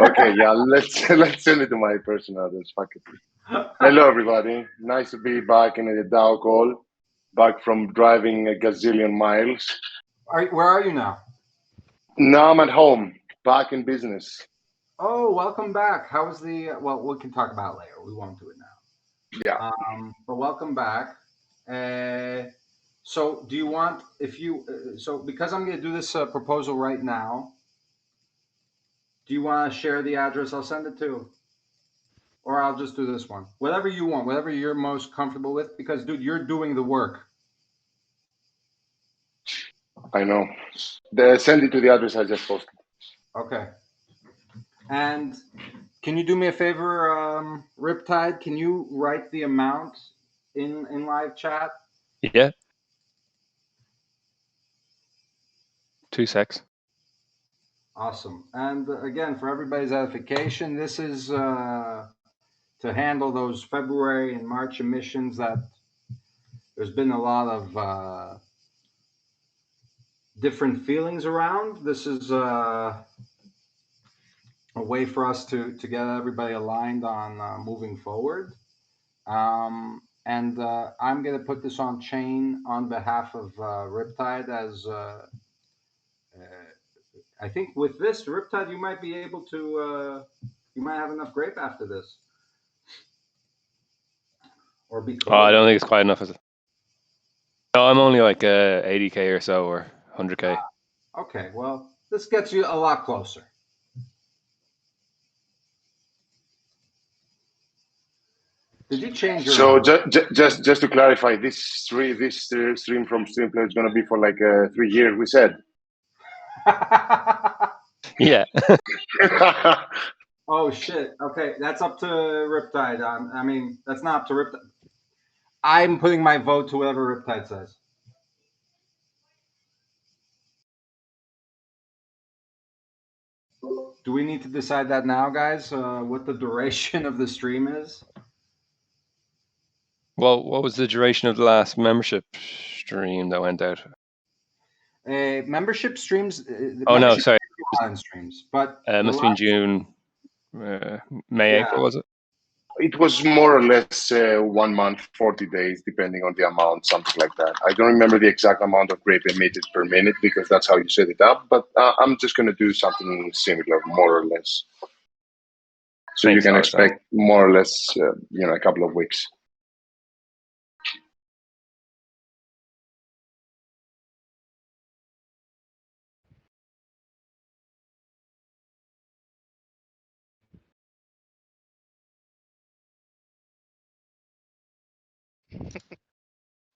Okay, yeah, let's send it to my personal address. Fuck it. Hello, everybody. Nice to be back in the DAO call. Back from driving a gazillion miles. Where are you now? Now I'm at home, back in business. Oh, welcome back. How was the? Well, we can talk about it later. We won't do it now. Yeah. But welcome back. So, do you want so because I'm going to do this proposal right now? Do you want to share the address I'll send it to? Or I'll just do this one. Whatever you want, whatever you're most comfortable with, because dude, you're doing the work. I know. Send it to the address I just posted. Okay. And can you do me a favor, Riptide? Can you write the amount in live chat? Yeah. 2 secs. Awesome. And again, for everybody's edification, this is to handle those February and March emissions that there's been a lot of different feelings around. This is a way for us to get everybody aligned on moving forward. And I'm going to put this on chain on behalf of Riptide as I think with this, Riptide, you might be able to, you might have enough grape after this. Or be close. Oh, I don't think it's quite enough, is it? No, I'm only like 80k or so, or 100k. Okay, well, this gets you a lot closer. Did you change your? So just to clarify, this stream from Streamplay is going to be for like 3 years. We said. Yeah. Oh shit. Okay, that's up to Riptide. I mean, that's not up to Riptide. I'm putting my vote to whatever Riptide says. Do we need to decide that now, guys? What the duration of the stream is? Well, what was the duration of the last membership stream that went out? Membership streams. Oh no, sorry. Streams, but it must have been June, May, April, was it? It was more or less 1 month, 40 days, depending on the amount, something like that. I don't remember the exact amount of grape emitted per minute because that's how you set it up. But I'm just going to do something similar, more or less. So you can expect more or less, a couple of weeks.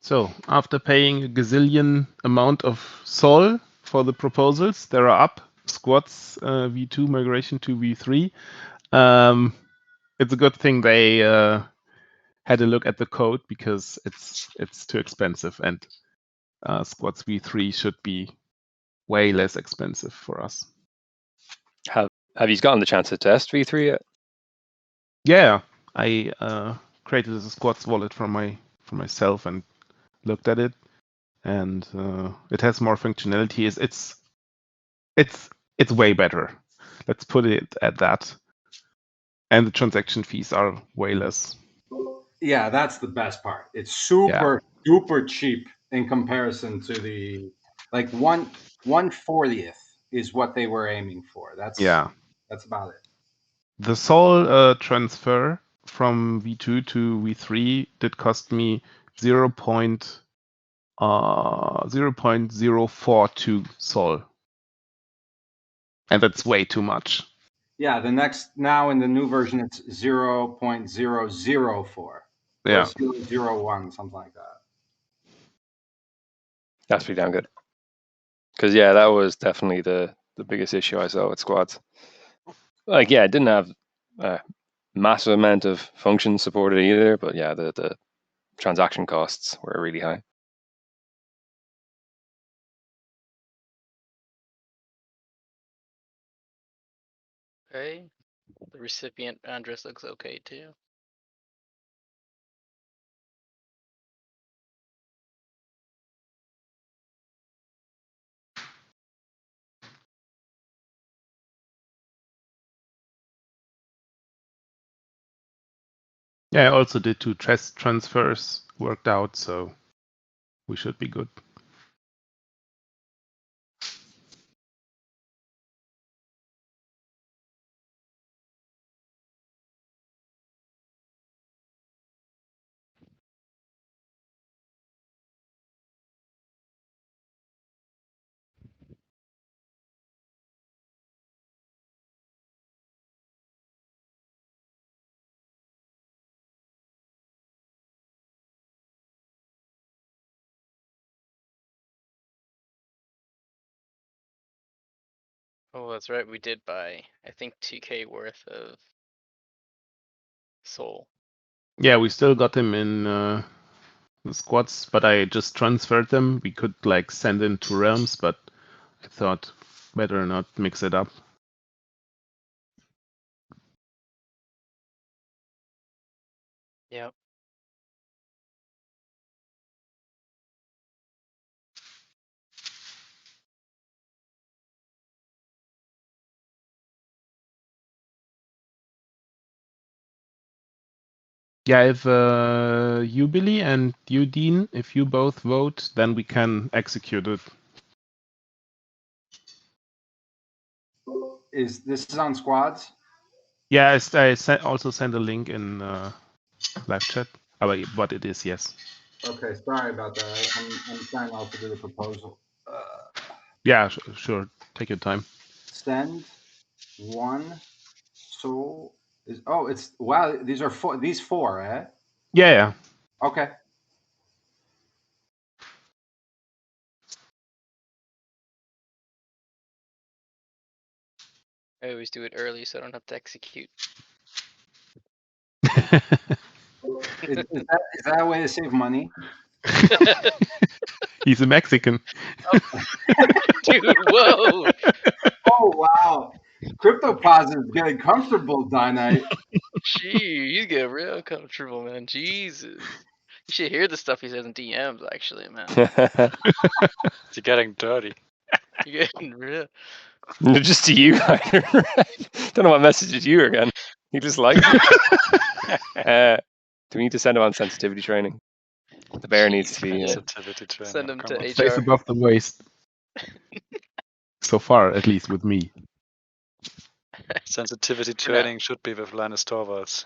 So after paying a gazillion amount of sol for the proposals, there are up squads V2 migration to V3. It's a good thing they had a look at the code because it's too expensive, and squads V3 should be way less expensive for us. Have you gotten the chance to test V3 yet? Yeah, I created a squads wallet for myself and looked at it, and it has more functionality. It's way better. Let's put it at that. And the transaction fees are way less. Yeah, that's the best part. It's super duper cheap in comparison to the like 1/40th is what they were aiming for. That's about it. The sol transfer from V2 to V3 did cost me 0.042 sol. And that's way too much. Yeah, now in the new version it's 0.004. Yeah. 0.01, something like that. That's pretty damn good. Because yeah, that was definitely the biggest issue I saw with squads. Like, yeah, it didn't have a massive amount of functions supported either, but yeah, the transaction costs were really high. Okay, the recipient address looks okay too. Yeah, I also did 2 test transfers, worked out, so we should be good. Oh, that's right. We did buy, I think, 2K worth of Soul. Yeah, we still got them in the squads, but I just transferred them. We could like send in 2 realms, but I thought better not mix it up. Yep. Yeah, if you, Billy, and you, Dean, if you both vote, then we can execute it. Is this on squads? Yeah, I also sent a link in live chat. But it is, yes. Okay, sorry about that. I'm trying to also do the proposal. Yeah, sure. Take your time. Send 1 soul is it's wow. These are 4. These 4, eh? Yeah. Okay. I always do it early so I don't have to execute. Is that a way to save money? He's a Mexican. Dude, whoa! Oh wow! CryptoPosit is getting comfortable, Dynite. Gee, he's getting real uncomfortable, man. Jesus. You should hear the stuff he says in DMs, actually, man. It's getting dirty. You're getting real. Just to you, Ryder. Don't know what messages you again. He just likes it. Do we need to send him on sensitivity training? The bear needs to be. Sensitivity training. Send him come to on. Face HR. above the waist. So far, at least with me. Sensitivity For now. training should be with Linus Torvalds.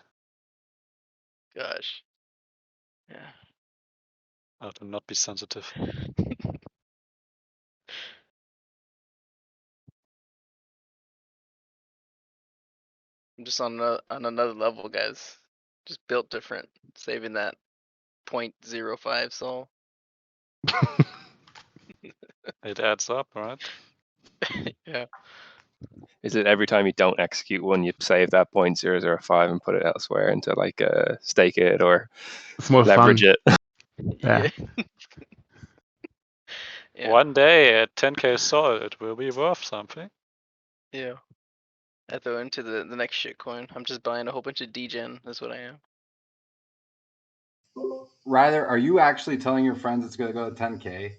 Gosh. Yeah. How to not be sensitive. I'm just on another level, guys. Just built different. Saving that 0.05 soul. It adds up, right? Yeah. Is it every time you don't execute one, you save that 0.005 and put it elsewhere into like stake it or It's more leverage fun. it? Yeah. Yeah. One day at 10k soul, it will be worth something. Yeah. I throw into the next shitcoin. I'm just buying a whole bunch of degen. That's what I am. Ryder, are you actually telling your friends it's going to go to 10K?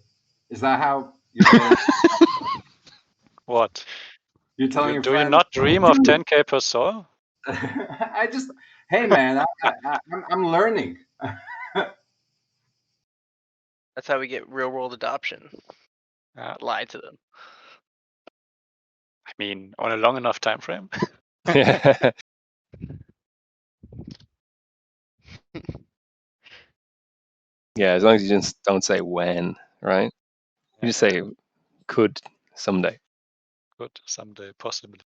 Is that how you're getting? What? You're telling your Do you friends? not dream of 10k per soul? Hey man, I'm learning. That's how we get real world adoption. Yeah. Lie to them. I mean, on a long enough time frame. Yeah. Yeah, as long as you just don't say when, right? You just say could someday. Good, someday, possibly.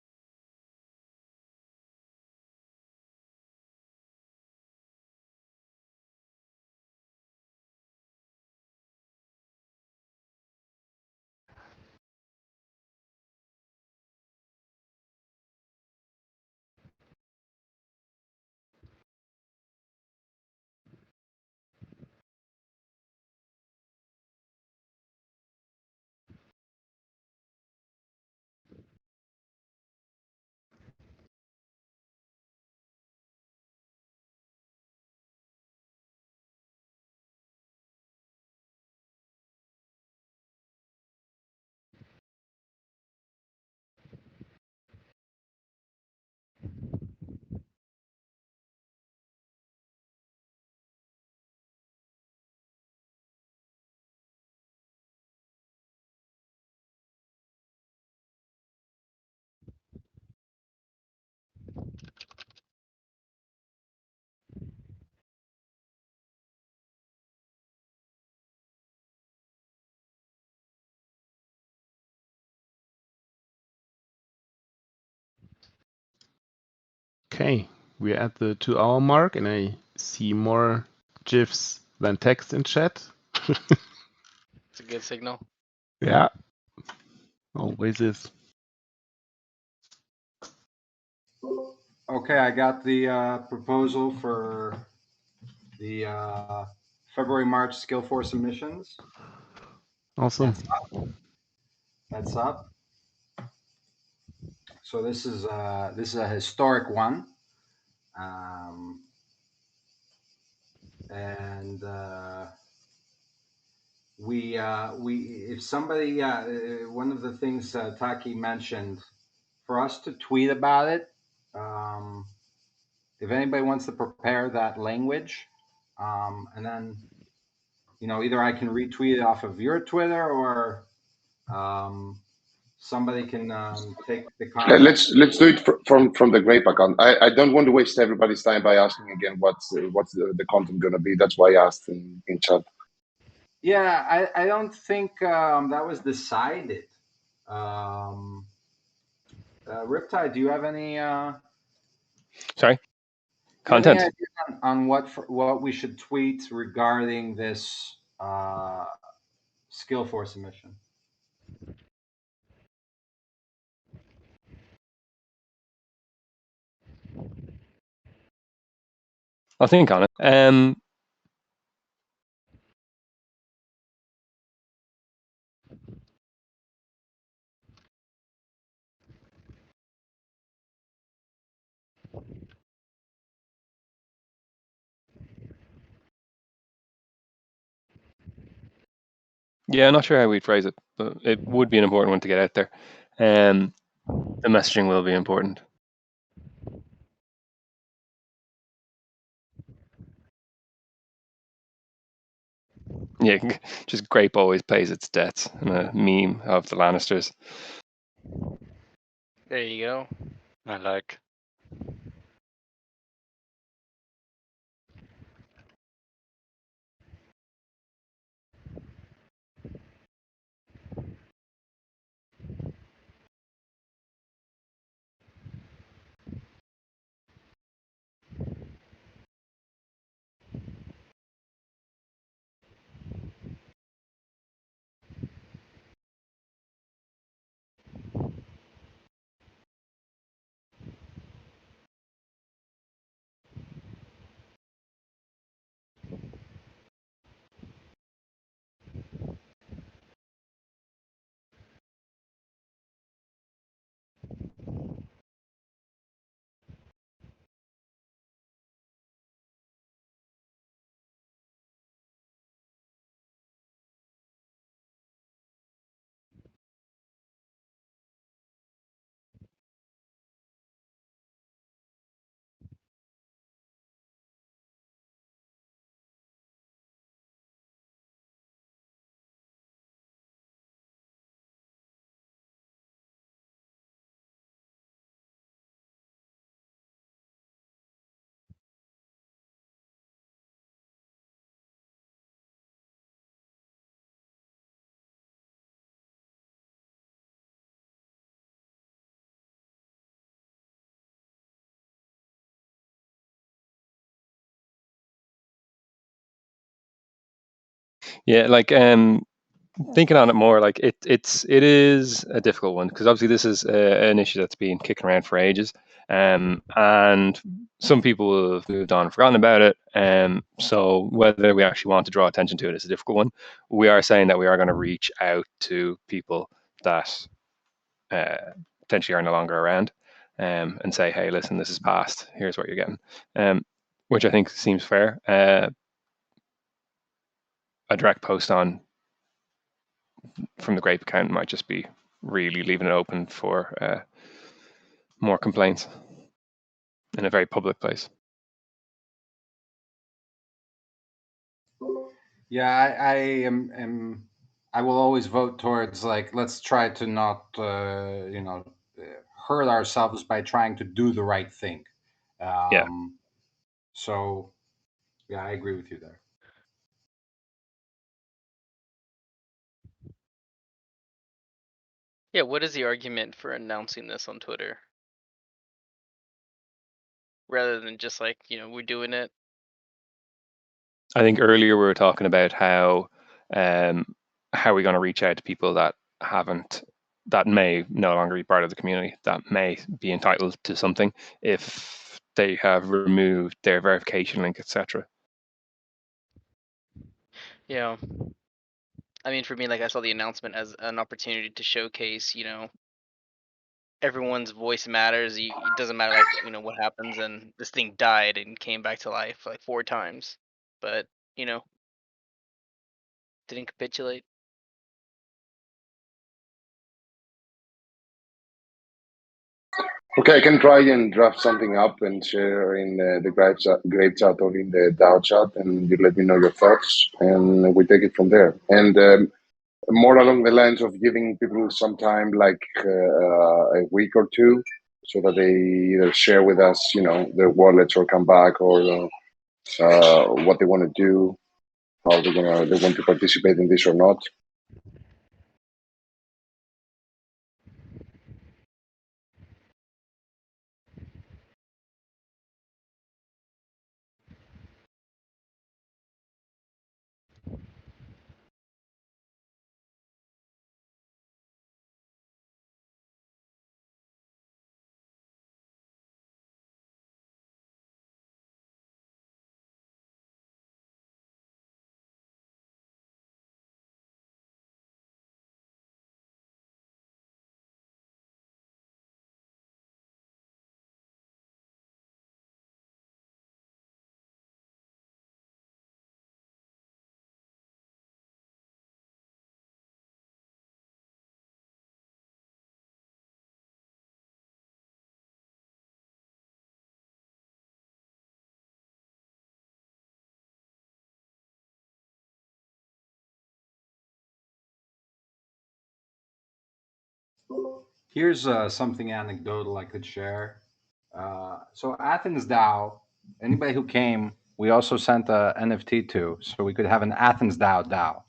Okay, we're at the 2-hour mark, and I see more GIFs than text in chat. It's a good signal. Yeah, always is. Okay, I got the proposal for the February-March skill force submissions. Awesome. That's up. So this is a historic one, and we if somebody one of the things Taki mentioned for us to tweet about it. If anybody wants to prepare that language, and then either I can retweet it off of your Twitter or somebody can take the comment. Let's do it from the Grape account. I don't want to waste everybody's time by asking again what's the content going to be. That's why I asked in chat. Yeah, I don't think that was decided. Riptide, do you have any? Sorry, content content. On what we should tweet regarding this skill force submission? I'll think on it. Yeah, I'm not sure how we'd phrase it, but it would be an important one to get out there. The messaging will be important. Yeah, just Grape always pays its debts, and a meme of the Lannisters. There you go. I like. Yeah, like thinking on it more, like it is a difficult one because obviously this is an issue that's been kicking around for ages, and some people have moved on and forgotten about it. So whether we actually want to draw attention to it is a difficult one. We are saying that we are going to reach out to people that potentially are no longer around, and say, hey, listen, this is past. Here's what you're getting, which I think seems fair. A direct post on from the Grape account might just be really leaving it open for more complaints in a very public place. Yeah, I will always vote towards let's try to not hurt ourselves by trying to do the right thing. Yeah. So yeah, I agree with you there. Yeah, what is the argument for announcing this on Twitter? Rather than just we're doing it. I think earlier we were talking about how are we going to reach out to people that haven't that may no longer be part of the community, that may be entitled to something if they have removed their verification link, etc. Yeah. I mean, for me, like I saw the announcement as an opportunity to showcase, everyone's voice matters. It doesn't matter, like, what happens, and this thing died and came back to life like 4 times, but didn't capitulate. Okay, I can try and draft something up and share in the Grape chat or in the DAO chat, and you let me know your thoughts, and we take it from there. And more along the lines of giving people some time, like a week or two, so that they either share with us, their wallets, or come back, or what they want to do, how they want to participate in this or not. Here's something anecdotal I could share. So Athens DAO, anybody who came, we also sent a NFT to, so we could have an Athens DAO.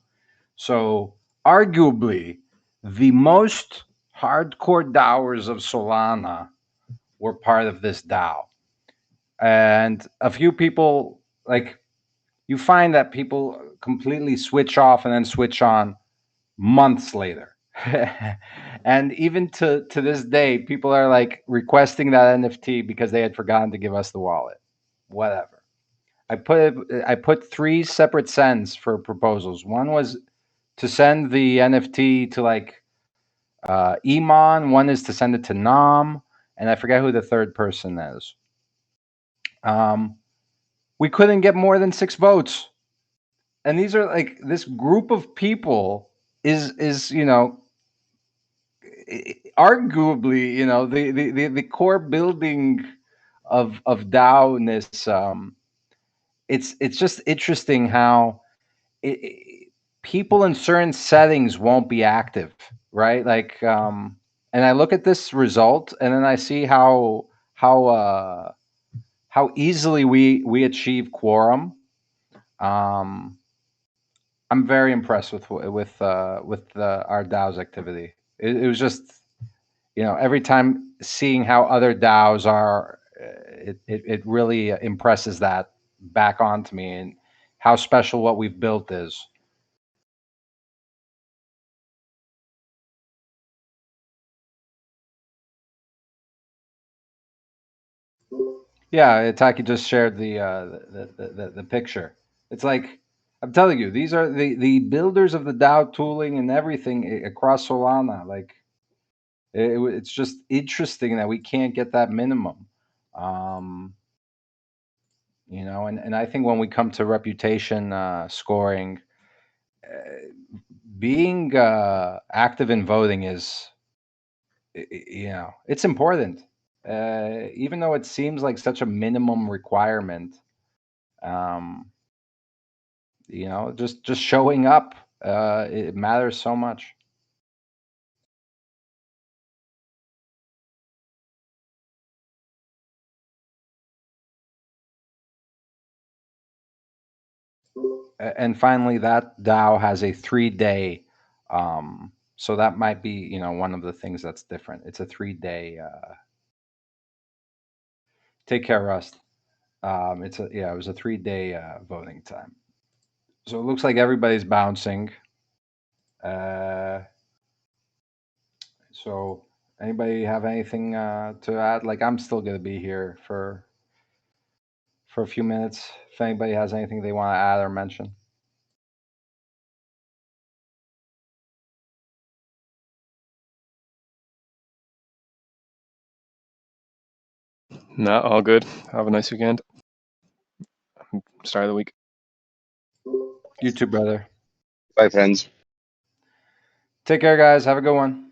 So arguably, the most hardcore DAOers of Solana were part of this DAO. And a few people, like, you find that people completely switch off and then switch on months later. And even to this day, people are like requesting that NFT because they had forgotten to give us the wallet. Whatever. I put 3 separate sends for proposals. One was to send the NFT to like Iman. One is to send it to Nam, and I forget who the third person is. We couldn't get more than 6 votes, and these are like, this group of people is arguably, the core building of DAO-ness. It's just interesting how people in certain settings won't be active, right? Like, and I look at this result, and then I see how easily we achieve quorum. I'm very impressed with our DAO's activity. It was just, every time seeing how other DAOs are, it really impresses that back onto me, and how special what we've built is. Yeah, Taki just shared the picture. It's like, I'm telling you, these are the builders of the DAO tooling and everything across Solana. Like, it's just interesting that we can't get that minimum. And I think when we come to reputation scoring, being active in voting is, it's important. Even though it seems like such a minimum requirement, just showing up, it matters so much. And finally, that DAO has a 3-day, so that might be, one of the things that's different. It's a 3-day. Take care, Rust. It was a 3-day voting time. So it looks like everybody's bouncing. So anybody have anything to add? Like, I'm still gonna be here for a few minutes. If anybody has anything they want to add or mention. No, all good. Have a nice weekend. Start of the week. You too, brother. Bye, friends. Take care, guys. Have a good one.